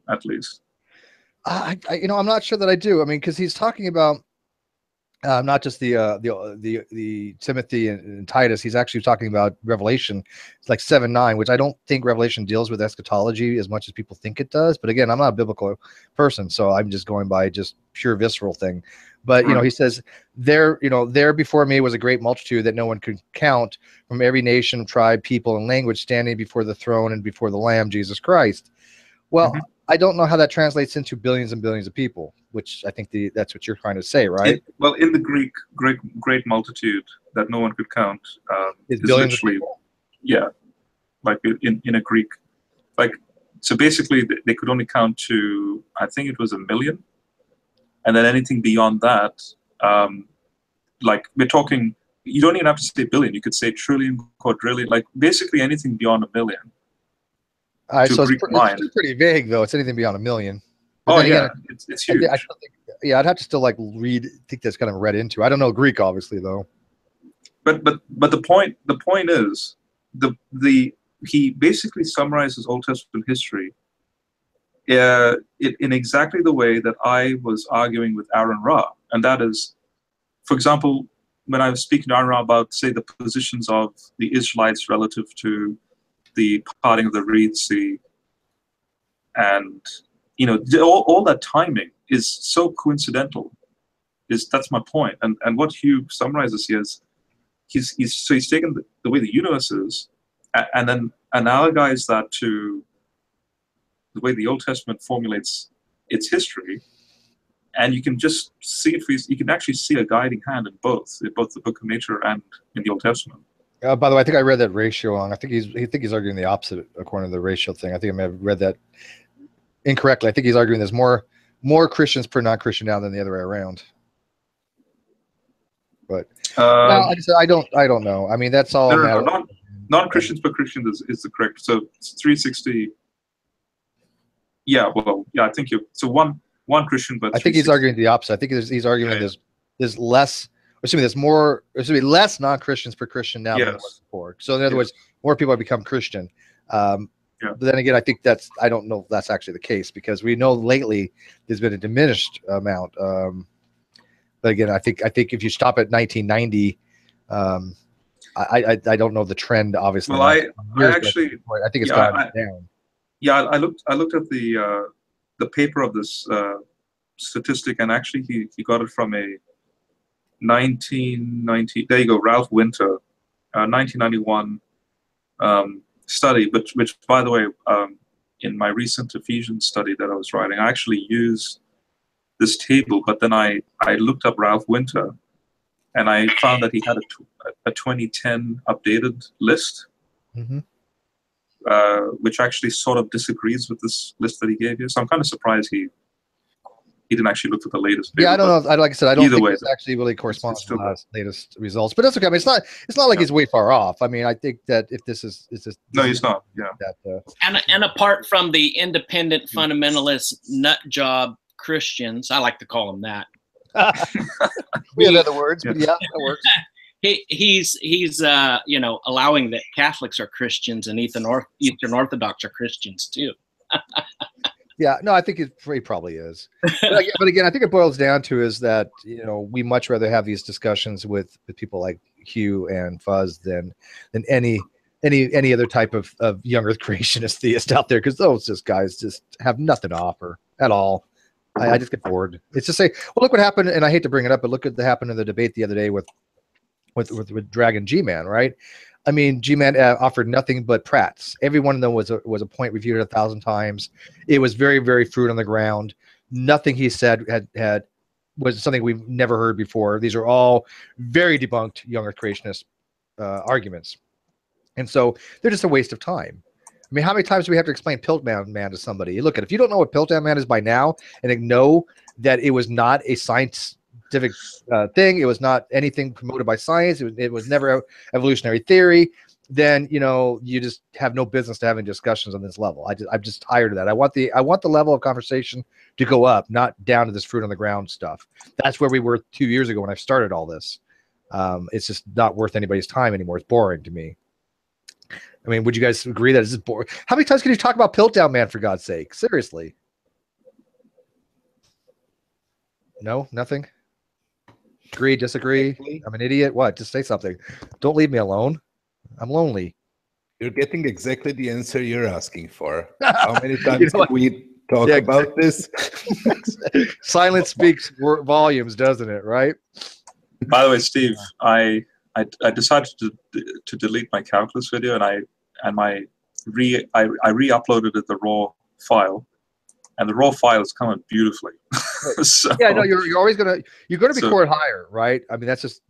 at least? You know, I'm not sure that I do. I mean, because he's talking about not just the Timothy and Titus. He's actually talking about Revelation. It's like 7:9, which I don't think Revelation deals with eschatology as much as people think it does. But again, I'm not a biblical person, so I'm just going by just pure visceral thing. But you know, he says, there before me was a great multitude that no one could count, from every nation, tribe, people, and language, standing before the throne and before the Lamb, Jesus Christ. Well, I don't know how that translates into billions and billions of people, which I think that's what you're trying to say, right? Well, in the Greek, great multitude that no one could count is billions of people? Yeah, like in a Greek, like, so basically they could only count to, I think it was 1 million, and then anything beyond that, like, we're talking, you don't even have to say billion, you could say trillion, quadrillion, like basically anything beyond 1 million. So it's pretty vague, though. It's anything beyond 1 million. But again, it's huge. I think, I'd have to still like think that's kind of read into. I don't know Greek, obviously, though. But the point is, he basically summarizes Old Testament history in exactly the way that I was arguing with Aaron Ra, and that is, for example, when I was speaking to Aaron Ra about, say, the positions of the Israelites relative to the parting of the Red Sea, and you know, all that timing is so coincidental. That's my point. And what Hugh summarizes here is he's taken the way the universe is, and then analogized that to the way the Old Testament formulates its history, and you can just see you can actually see a guiding hand in both the Book of Nature and in the Old Testament. By the way, I think I read that ratio wrong. I think he's arguing the opposite according to the ratio thing. I think I may have read that incorrectly. I think he's arguing there's more Christians per non-Christian now than the other way around. But like I said, I don't know. I mean, that's all. No, non-Christians per Christian is the correct. So it's 360. Yeah, well, yeah, I think so one Christian, but I think he's arguing the opposite. I think he's arguing there's less. There's less non-Christians per Christian now than there was before. So in other words, more people have become Christian. But then again, I think I don't know if that's actually the case, because we know lately there's been a diminished amount. But again, I think if you stop at 1990, I don't know the trend. Obviously, well, I think it's gone down. Yeah, I looked at the paper of this statistic, and actually he got it from a 1990. There you go, Ralph Winter, 1991 study. Which, by the way, in my recent Ephesians study that I was writing, I actually used this table. But then I looked up Ralph Winter, and I found that he had a 2010 updated list, which actually sort of disagrees with this list that he gave you. So I'm kind of surprised he didn't actually look at the latest paper. Yeah, I don't know. Like I said, I don't think this actually really corresponds to the latest results. But that's okay. I mean, it's not like he's way far off. I mean, I think that if this is no, he's not. Yeah. And apart from the independent fundamentalist nut job Christians, I like to call them that. We have other words, but yeah, that works. He's allowing that Catholics are Christians and Eastern Orthodox are Christians too. Yeah, no, I think it probably is. But again, I think it boils down to is that, you know, we much rather have these discussions with people like Hugh and Fuzz than any other type of young Earth creationist theist out there, because those guys just have nothing to offer at all. I just get bored. It's just say, well, look what happened, and I hate to bring it up, but look at what happened in the debate the other day with Dragon G-Man, right? I mean, G-Man offered nothing but prats. Every one of them was a point reviewed 1,000 times. It was very, very fruit on the ground. Nothing he said was something we've never heard before. These are all very debunked young Earth creationist arguments. And so they're just a waste of time. I mean, how many times do we have to explain Piltdown Man to somebody? Look, if you don't know what Piltdown Man is by now, and know that it was not a scientific thing, it was not anything promoted by science, it was never evolutionary theory, then, you know, you just have no business to having discussions on this level. I'm just tired of that. I want the level of conversation to go up, not down to this fruit on the ground stuff. That's where we were 2 years ago when I started all this. It's just not worth anybody's time anymore. It's boring to me. I mean, would you guys agree that it's just boring? How many times can you talk about Piltdown Man, for God's sake? Seriously. No, nothing. Agree, disagree. I'm an idiot. What? Just say something. Don't leave me alone. I'm lonely. You're getting exactly the answer you're asking for. How many times can we talk about this? Silence speaks volumes, doesn't it? Right? By the way, Steve, I decided to delete my calculus video, and I re-uploaded it, the raw file, and the raw file is coming beautifully. So, yeah, no, you're always gonna record higher, right? I mean, that's just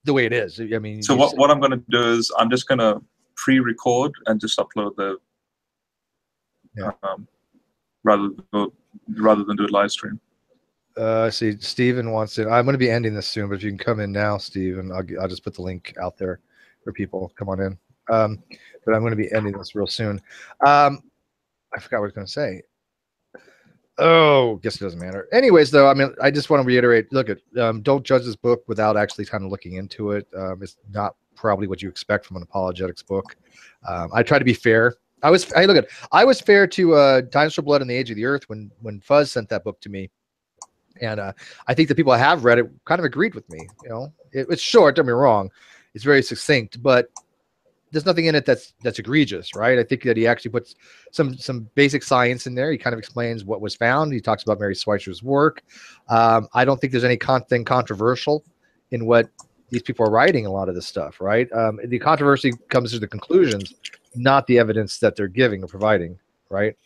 the way it is. I mean, so what I'm gonna do is I'm just gonna pre-record and just upload the rather than do a live stream. See, Steven wants it. I'm going to be ending this soon, but if you can come in now, Steven, I'll just put the link out there for people. Come on in. But I'm going to be ending this real soon. I forgot what I was going to say. Oh, guess it doesn't matter. Anyways, though, I mean, I just want to reiterate, look, don't judge this book without actually kind of looking into it. It's not probably what you expect from an apologetics book. I try to be fair. I was fair to Dinosaur Blood and the Age of the Earth when Fuzz sent that book to me. And I think the people that have read it kind of agreed with me. You know, it's short. Don't get me wrong; it's very succinct, but there's nothing in it that's egregious, right? I think that he actually puts some basic science in there. He kind of explains what was found. He talks about Mary Schweitzer work. I don't think there's anything controversial in what these people are writing. A lot of this stuff, right? The controversy comes to the conclusions, not the evidence that they're giving or providing, right?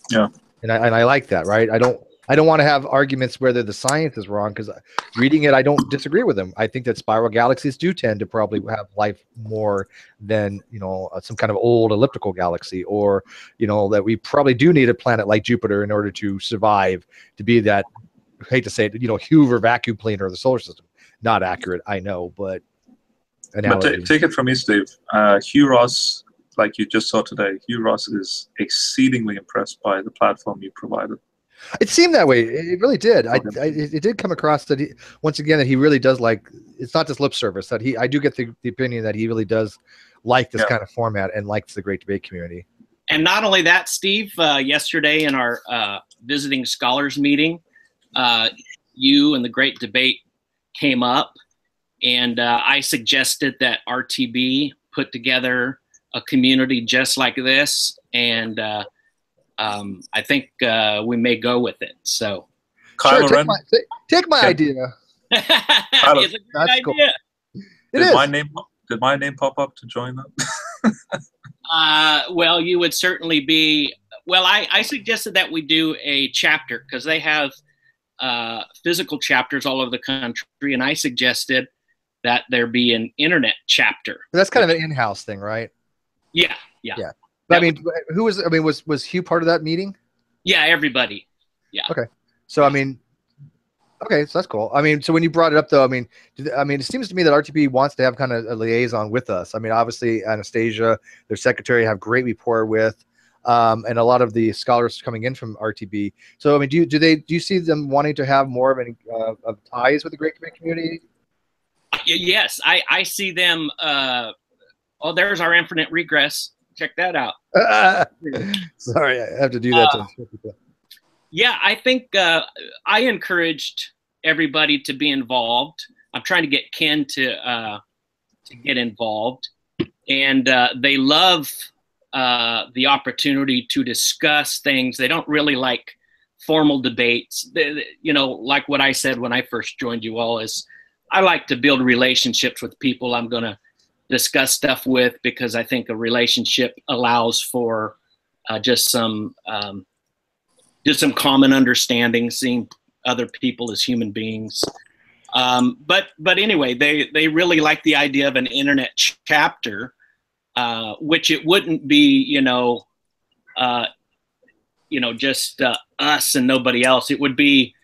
Yeah. And I like that, right? I don't want to have arguments whether the science is wrong, because reading it, I don't disagree with them. I think that spiral galaxies do tend to probably have life more than, you know, some kind of old elliptical galaxy, or, you know, that we probably do need a planet like Jupiter in order to survive, to be that, I hate to say it, you know, Hoover vacuum cleaner of the solar system. Not accurate, I know, but take it from me, Steve. Hugh Ross, like you just saw today, Hugh Ross is exceedingly impressed by the platform you provided. It seemed that way. It really did. It did come across that once again, that he really does like, it's not just lip service, that I do get the opinion that he really does like this kind of format and likes the great debate community. And not only that, Steve, yesterday in our visiting scholars meeting, you and the great debate came up, and I suggested that RTB put together a community just like this, and I think we may go with it. So, sure, take my idea. It's a good idea. Cool. Did my name pop up to join them? Well, you would certainly be. Well, I suggested that we do a chapter, because they have physical chapters all over the country, and I suggested that there be an internet chapter. That's kind of an in-house thing, right? Yeah. But, I mean, was Hugh part of that meeting? Yeah, everybody. Yeah. Okay. So, I mean, okay, so that's cool. I mean, so when you brought it up, though, I mean, it seems to me that RTP wants to have kind of a liaison with us. I mean, obviously, Anastasia, their secretary, have great rapport with, and a lot of the scholars coming in from RTB. So, I mean, do you see them wanting to have more of any of ties with the great debate community? Yes, I see them. There's our infinite regress. Check that out. Sorry, I have to do that to people. Yeah, I think I encouraged everybody to be involved. I'm trying to get Ken to get involved, and they love the opportunity to discuss things. They don't really like formal debates. You know, like what I said when I first joined you all is, I like to build relationships with people I'm going to discuss stuff with, because I think a relationship allows for just some common understanding, seeing other people as human beings. But anyway, they really like the idea of an internet chapter, which it wouldn't be, just us and nobody else. It would be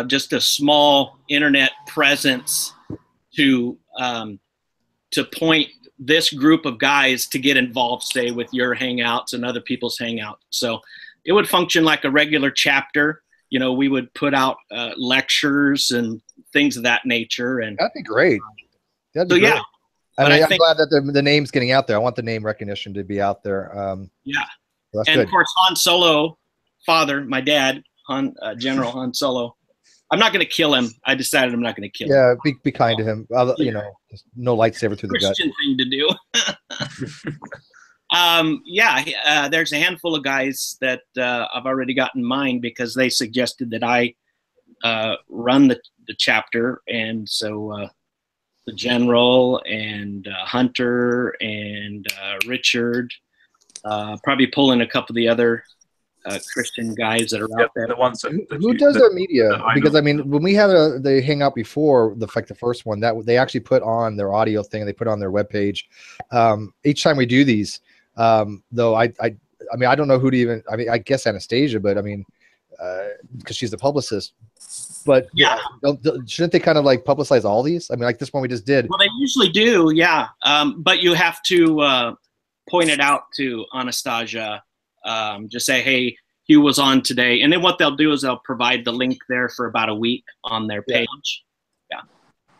just a small internet presence to point this group of guys to get involved, say, with your hangouts and other people's hangouts. So it would function like a regular chapter. We would put out lectures and things of that nature. And that'd be great. That'd be great. Yeah. I'm glad that the name's getting out there. I want the name recognition to be out there. Yeah. That's and good. Of course, Han Solo, father, my dad, General Han Solo. I'm not going to kill him. I decided I'm not going to kill him. Yeah, be kind to him. Just no lightsaber through the gut. Christian thing to do. There's a handful of guys that I've already got in mind, because they suggested that I run the chapter, and so the General and Hunter and Richard, probably pull in a couple of the other Christian guys that are out there. The ones that who does their media? Because when we had the hangout before, the first one, that they actually put on their audio thing, and they put on their webpage. Each time we do these, though, I don't know who to even. I guess Anastasia, but because she's the publicist. But yeah, shouldn't they kind of like publicize all these? Like this one we just did. Well, they usually do, yeah. But you have to point it out to Anastasia. Just say, hey, Hugh was on today. And then what they'll do is they'll provide the link there for about a week on their page. Yeah.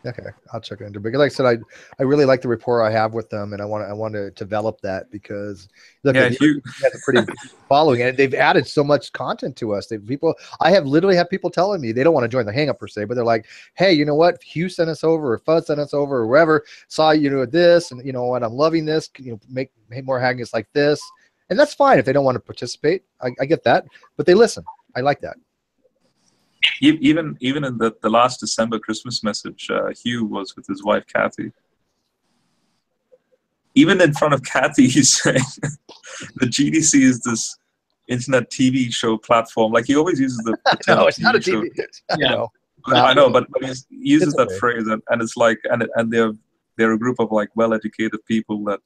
Okay, I'll check it into. Because like I said, I really like the rapport I have with them, and I want to develop that, because look, Hugh has a pretty following, and they've added so much content to us. I have literally had people telling me they don't want to join the hang up per se, but they're like, hey, you know what? Hugh sent us over, or Fuzz sent us over, or whoever saw this, and and I'm loving this. Make more hangouts like this. And that's fine if they don't want to participate. I get that, but they listen. I like that. Even in the last December Christmas message, Hugh was with his wife Kathy. Even in front of Kathy, he's saying the GDC is this internet TV show platform. Like he always uses the term no, it's not a TV. I know, but he uses that phrase, and it's like, and they're a group of like well-educated people that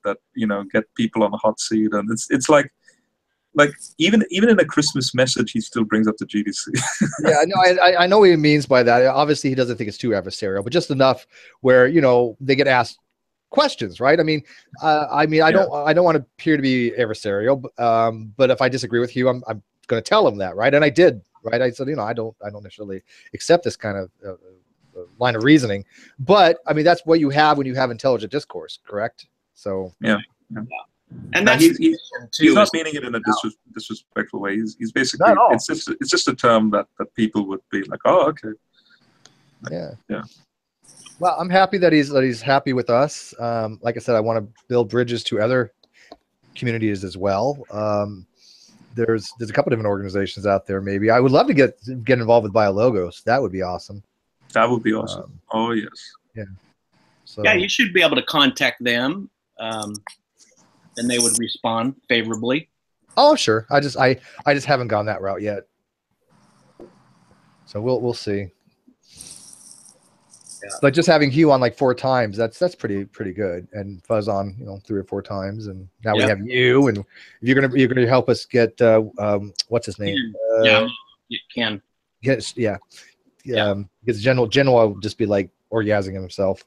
get people on the hot seat, and it's like even in a Christmas message, he still brings up the GDC. Yeah, I know what he means by that. Obviously, he doesn't think it's too adversarial, but just enough where they get asked questions, right? I don't want to appear to be adversarial, but if I disagree with you, I'm going to tell him that, right? And I did, right? I said, I don't necessarily accept this kind of line of reasoning, but that's what you have when you have intelligent discourse, correct? So yeah. And that's he's not meaning it in a disrespectful way. He's basically it's just a term that people would be like, oh, okay. Yeah. Well, I'm happy that he's happy with us. Like I said, I want to build bridges to other communities as well. There's a couple different organizations out there. Maybe I would love to get involved with BioLogos. That would be awesome. That would be awesome. Oh yes. Yeah. So yeah, you should be able to contact them, and they would respond favorably. Oh sure. I just haven't gone that route yet. So we'll see. Yeah. But just having Hugh on like 4 times, that's pretty good, and Fuzz on 3 or 4 times, and now we have you, and you're gonna help us get what's his name? You can. Yes, yeah. Because General will just be like orgasming himself.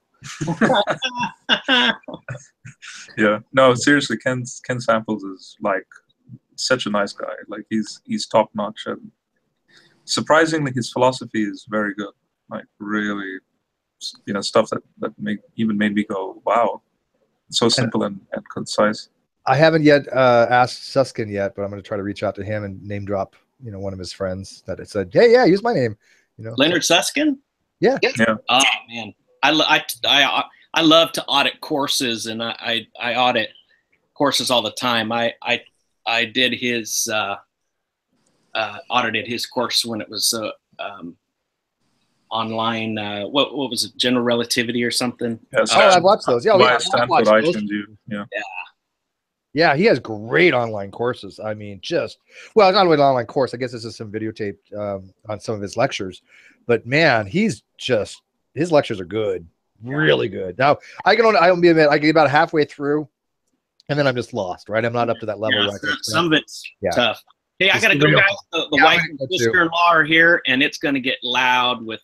Yeah, no, seriously, Ken Samples is like such a nice guy. Like he's top notch, and surprisingly, his philosophy is very good. Like really, stuff that even made me go, wow, it's so simple and concise. I haven't yet asked Suskin yet, but I'm going to try to reach out to him and name drop, one of his friends that it said, hey, yeah, use my name. Leonard Susskind? Yeah. Oh man, I love to audit courses, and I audit courses all the time. I did his audited his course when it was online. What was it? General relativity or something? Yeah, I've watched those. Yeah, Stanford, watched I those. send you. Yeah. Yeah, he has great online courses. I mean, it's not really an online course. I guess this is some videotaped on some of his lectures. But man, his lectures are good, really good. Now, I'll be admit, I get about halfway through, and then I'm just lost. Right, I'm not up to that level. Yeah, some of it's tough. Hey, I gotta go, real. guys. The wife and sister-in-law are here, and it's gonna get loud with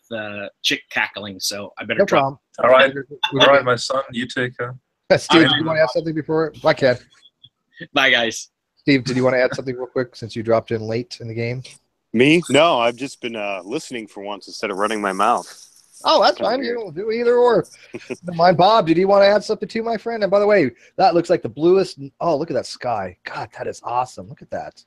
chick cackling. So I better No drop. problem. All right, my son. You take care. Steve, do you want to add something before? I can. Bye, guys. Steve, did you want to add something real quick since you dropped in late in the game? Me? No, I've just been listening for once instead of running my mouth. Oh, that's fine. You don't do either or. Never mind. Bob, did you want to add something too, my friend? And by the way, that looks like the bluest. Oh, look at that sky. God, that is awesome. Look at that.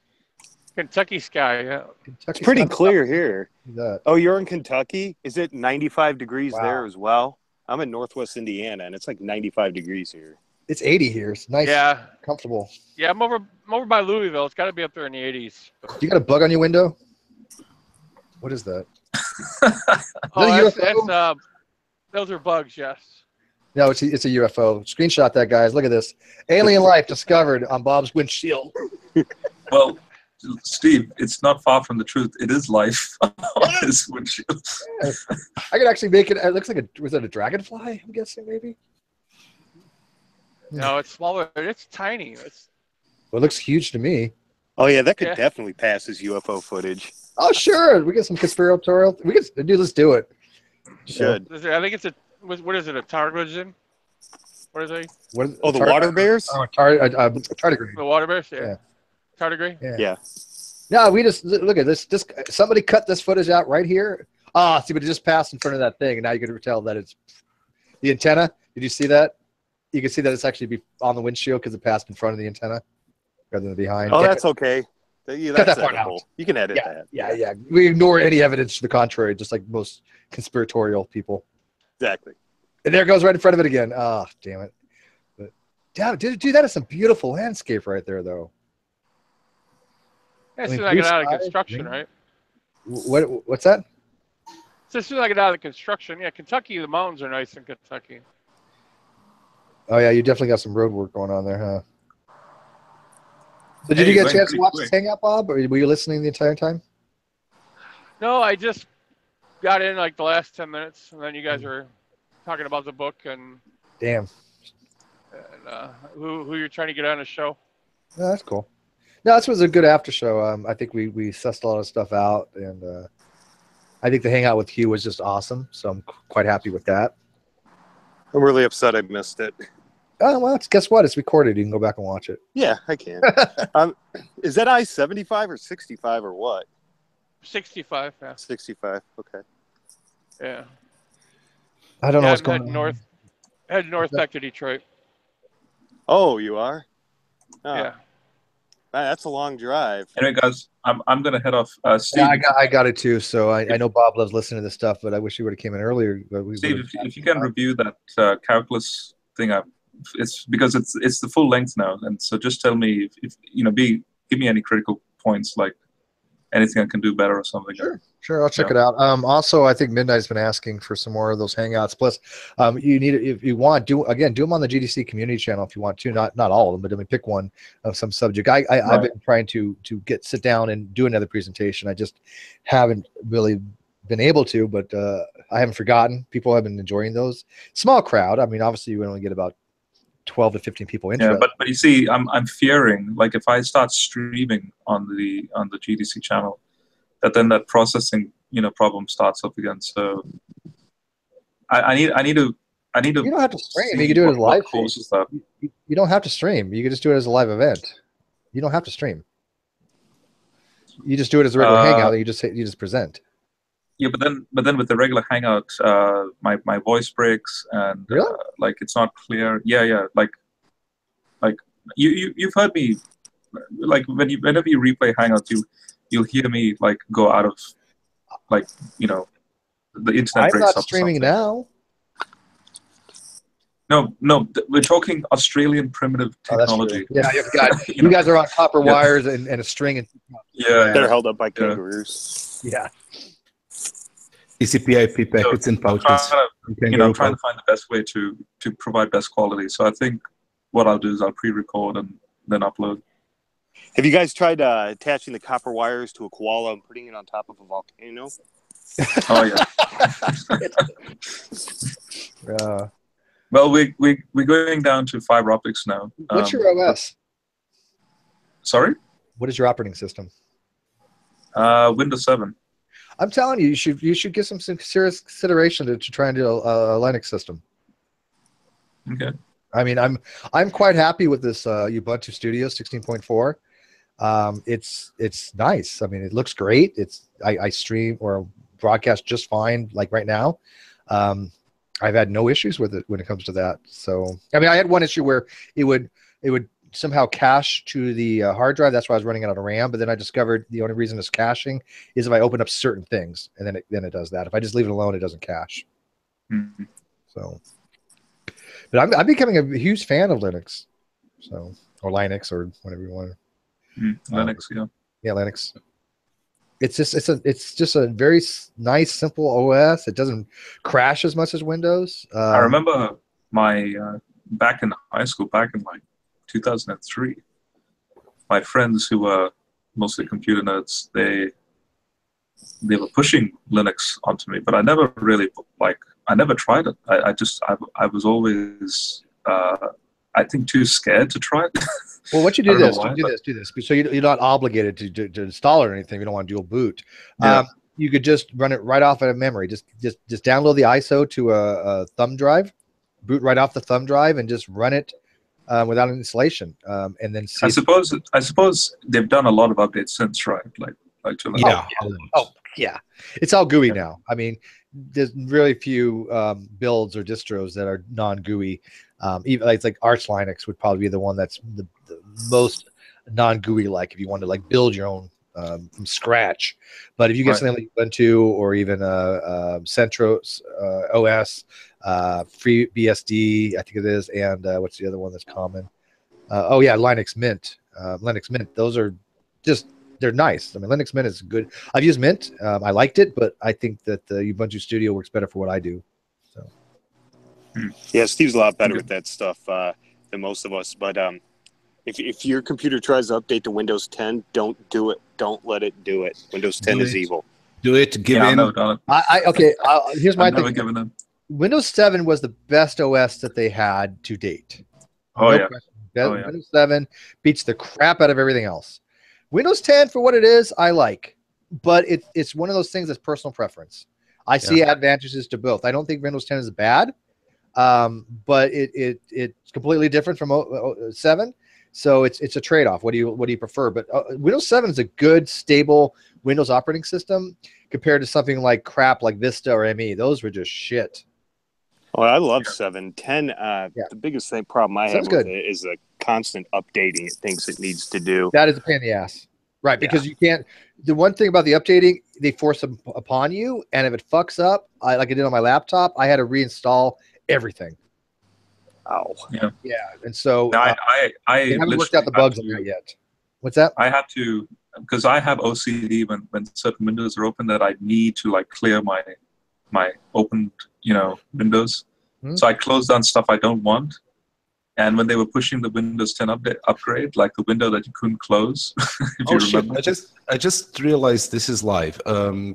Kentucky sky, yeah. It's pretty clear here. That. Oh, you're in Kentucky? Is it 95 degrees there as well? I'm in Northwest Indiana, and it's like 95 degrees here. It's 80 here. It's nice. Yeah. Comfortable. Yeah, I'm over by Louisville. It's got to be up there in the 80s. You got a bug on your window? What is that? Those are bugs, yes. No, it's a UFO. Screenshot that, guys. Look at this. Alien life discovered on Bob's windshield. Well, Steve, it's not far from the truth. It is life on his windshield. I could actually make it. It looks like was it a dragonfly? I'm guessing maybe. No, it's smaller. It's tiny. Well, it looks huge to me. Oh yeah, that could definitely pass as UFO footage. Oh sure, we get some conspiratorial. Let's do it. Should. I think it's what is it? A tardigrade? What is it? The water bears? Oh, tardigrade. The water bears? Yeah. Tardigrade? Yeah. No, we just look at this. Just somebody cut this footage out right here. See, but it just passed in front of that thing, and now you can tell that it's the antenna. Did you see that? You can see that it's actually on the windshield because it passed in front of the antenna rather than behind. Oh, that's okay. Cut that part out. You can edit that. Yeah. We ignore any evidence to the contrary, just like most conspiratorial people. Exactly. And there it goes right in front of it again. Oh, damn it. But, dude, that is some beautiful landscape right there, though. Yeah, as soon as I get out of construction, right? What's that? So as soon as I get out of construction, yeah, Kentucky, the mountains are nice in Kentucky. Oh, yeah, you definitely got some road work going on there, huh? So did you get a chance to watch this hangout, Bob, or were you listening the entire time? No, I just got in like the last 10 minutes, and then you guys were talking about the book and damn, and who you're trying to get on the show. No, that's cool. No, this was a good after show. I think we sussed a lot of stuff out, and I think the hangout with Hugh was just awesome. So I'm quite happy with that. I'm really upset I missed it. Oh, well, guess what? It's recorded. You can go back and watch it. Yeah, I can. Is that I-75 or 65 or what? 65, yeah. 65, okay. Yeah. I don't know what's going on. Head north back to Detroit. Oh, you are? Oh. Yeah. That's a long drive. Anyway, guys, I'm going to head off. Steve, yeah, I got it too. So I know Bob loves listening to this stuff, but I wish he would have came in earlier. But Steve, if you can review that calculus thing, it's because it's the full length now, and so just tell me if give me any critical points, like anything I can do better or something. Sure, I'll check it out. Also, I think Midnight's been asking for some more of those hangouts. Plus, you need, if you want, do them on the GDC community channel if you want to. Not all of them, but pick one of some subject. I've been trying to sit down and do another presentation. I just haven't really been able to, but I haven't forgotten. People have been enjoying those. Small crowd. I mean, obviously, you only get about 12 to 15 people interested. Yeah, but you see, I'm fearing, like, if I start streaming on the GDC channel, then that processing problem starts up again. So I need to. You don't have to stream. You can do it as a live feed. You don't have to stream. You can just do it as a live event. You don't have to stream. You just do it as a regular hangout. You just present. Yeah, but then with the regular hangout, my voice breaks and really? like it's not clear. Yeah, like you've heard me, like whenever you replay Hangouts, you'll hear me like go out of, like, you know, the internet I'm breaks not up or streaming something. now. No, we're talking Australian primitive technology. Yeah, you've got you you know, guys are on copper yeah. wires and a string. And Yeah, They're held up by kangaroos. yeah. TCP/IP packets So in I'm pouches. I'm trying to find the best way to provide best quality. So I think what I'll do is I'll pre-record and then upload. Have you guys tried attaching the copper wires to a koala and putting it on top of a volcano? Oh yeah. Well, we're going down to fiber optics now. What's your OS? Sorry? What is your operating system? Windows 7. I'm telling you, you should give some serious consideration to try and do a Linux system. Okay. I mean, I'm quite happy with this Ubuntu Studio 16.4. It's nice. I mean, it looks great. I stream or broadcast just fine. Like right now, I've had no issues with it when it comes to that. So, I mean, I had one issue where it would somehow cache to the hard drive. That's why I was running out of RAM. But then I discovered the only reason it's caching is if I open up certain things, and then it does that. If I just leave it alone, it doesn't cache. Mm-hmm. So, but I'm becoming a huge fan of Linux, so, or Linux, or whatever you want. Linux, yeah, Linux. It's just a very nice, simple OS. It doesn't crash as much as Windows. I remember my back in high school, back in like 2003, my friends who were mostly computer nerds, they were pushing Linux onto me, but I never really I never tried it. I was always I think too scared to try it. Well, what you do this. So you're not obligated to install it or anything. You don't want to dual boot. Yeah. You could just run it right off of memory. Just download the ISO to a thumb drive, boot right off the thumb drive, and just run it without an installation. And then see. I suppose they've done a lot of updates since, right? Like to yeah. It's all GUI now. I mean, there's really few builds or distros that are non-GUI. Even like Arch Linux would probably be the one that's the most non-GUI like if you want to like build your own from scratch. But if you get something like Ubuntu or even Centros OS, FreeBSD, I think it is, and what's the other one that's common? Linux Mint. Linux Mint. Those are they're nice. I mean, Linux Mint is good. I've used Mint. I liked it, but I think that the Ubuntu Studio works better for what I do. So. Yeah, Steve's a lot better with that stuff than most of us. But if your computer tries to update to Windows 10, don't do it. Don't let it do it. Windows 10 is evil. Do it. Give in. Here's my thing. Given them. Windows 7 was the best OS that they had to date. Windows 7 beats the crap out of everything else. Windows 10, for what it is, I like. But it's one of those things that's personal preference. I see advantages to both. I don't think Windows 10 is bad. But it's completely different from 7, so it's a trade-off. What do you prefer? But Windows 7 is a good, stable Windows operating system compared to something like crap like Vista or ME. Those were just shit. Oh, I love 7. 10. The biggest problem I have with it is the constant updating it thinks it needs to do. That is a pain in the ass, right? Because you can't. The one thing about the updating, they force them upon you, and if it fucks up, like I did on my laptop, I had to reinstall everything. Oh, yeah. And so I haven't worked out the bugs on that yet. What's that? I had to, because I have OCD when certain windows are open that I need to like clear my opened windows. So I close down stuff I don't want. And when they were pushing the Windows 10 upgrade, like the window that you couldn't close, if you remember. I just realized this is live.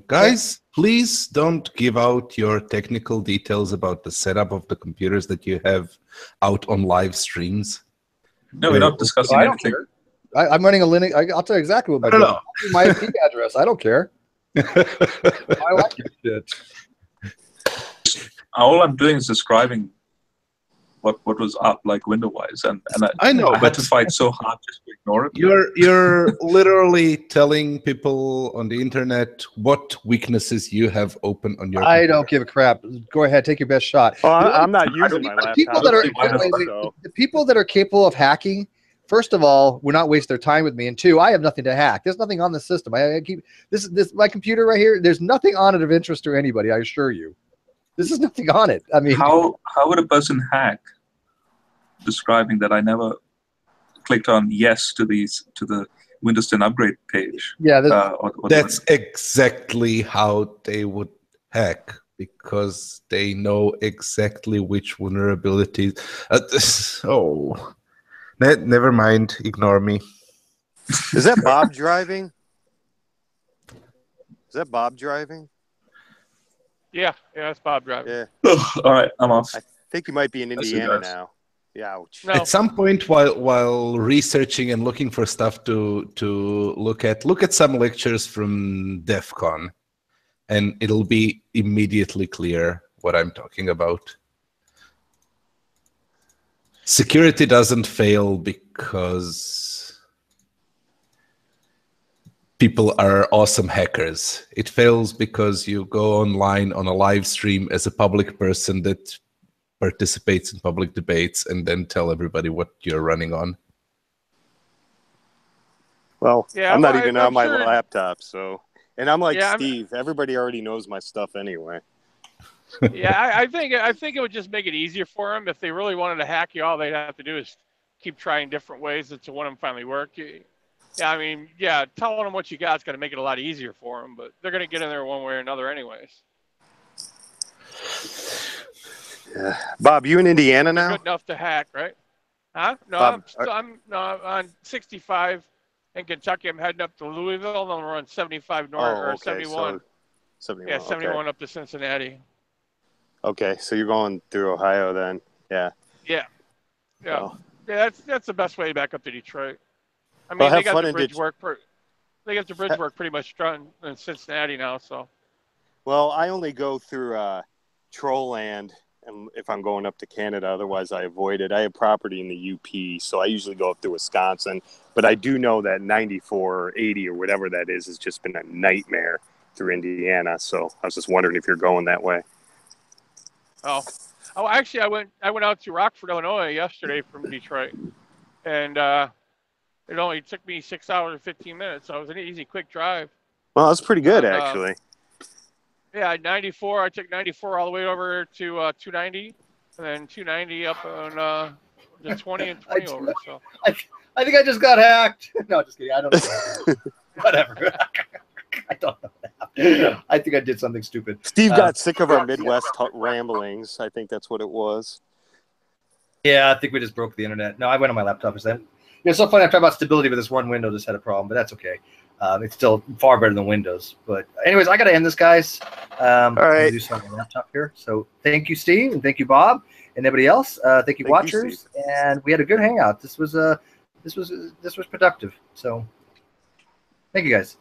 Guys, please don't give out your technical details about the setup of the computers that you have out on live streams. No, we're not discussing anything. I'm running a Linux. I'll tell you exactly what my IP address. I don't care. I like your shit. All I'm doing is describing what was up, like window-wise, and I know, I had to fight so hard just to ignore it. You're literally telling people on the internet what weaknesses you have open on your. I don't give a crap. Go ahead, take your best shot. I'm not using my laptop. The people that are capable of hacking first of all, would not waste their time with me, and two, I have nothing to hack. There's nothing on the system. I keep this my computer right here. There's nothing on it of interest to anybody. I assure you, this is nothing on it. I mean, how would a person hack? Describing that I never clicked on yes to the Windows 10 upgrade page. Yeah, that's exactly how they would hack, because they know exactly which vulnerabilities. Never mind. Ignore me. Is that Bob driving? Is that Bob driving? Yeah, that's Bob driving. Yeah. All right, I'm off. I think you might be in Indiana now. Yeah. Ouch. No. At some point, while researching and looking for stuff to look at some lectures from DEF CON, and it'll be immediately clear what I'm talking about. Security doesn't fail because people are awesome hackers. It fails because you go online on a live stream as a public person that participates in public debates and then tell everybody what you're running on. Well, yeah, I'm not even on my sure. laptop, so. And I'm like Steve. Everybody already knows my stuff anyway. Yeah, I think it would just make it easier for them if they really wanted to hack you. All they'd have to do is keep trying different ways until one of them finally work. Yeah, I mean, yeah, telling them what you got is going to make it a lot easier for them, but they're going to get in there one way or another anyways. Yeah. Bob, you in Indiana now? Good enough to hack, right? Huh? No, Bob, I'm on 65 in Kentucky. I'm heading up to Louisville, and then we're on 75 north or 71. So 71. Yeah, 71 okay. up to Cincinnati. Okay, so you're going through Ohio then? Yeah. Yeah. Yeah. Oh. Yeah, that's the best way back up to Detroit. I mean, they got the bridge work. They got the bridge work pretty much done in Cincinnati now. So. Well, I only go through Trollland, and if I'm going up to Canada, otherwise I avoid it. I have property in the UP, so I usually go up through Wisconsin. But I do know that 94 or 80 or whatever that is has just been a nightmare through Indiana. So I was just wondering if you're going that way. Oh, actually, I went out to Rockford, Illinois yesterday from Detroit, and it only took me 6 hours and 15 minutes. So it was an easy, quick drive. Well, that's pretty good, actually. Yeah, 94. I took 94 all the way over to 290, and then 290 up on the 20 and 20 over. So I think I just got hacked. No, just kidding. I don't know. Whatever. I don't know. I think I did something stupid. Steve got sick of our Midwest ramblings. I think that's what it was. Yeah, I think we just broke the internet. No, I went on my laptop instead. It's so funny. I talk about stability, but this one window just had a problem, but that's okay. It's still far better than Windows. But anyways, I got to end this, guys. All right. Do something on my laptop here. So thank you, Steve, and thank you, Bob, and everybody else. Thank you, watchers. And we had a good hangout. This was productive. So thank you, guys.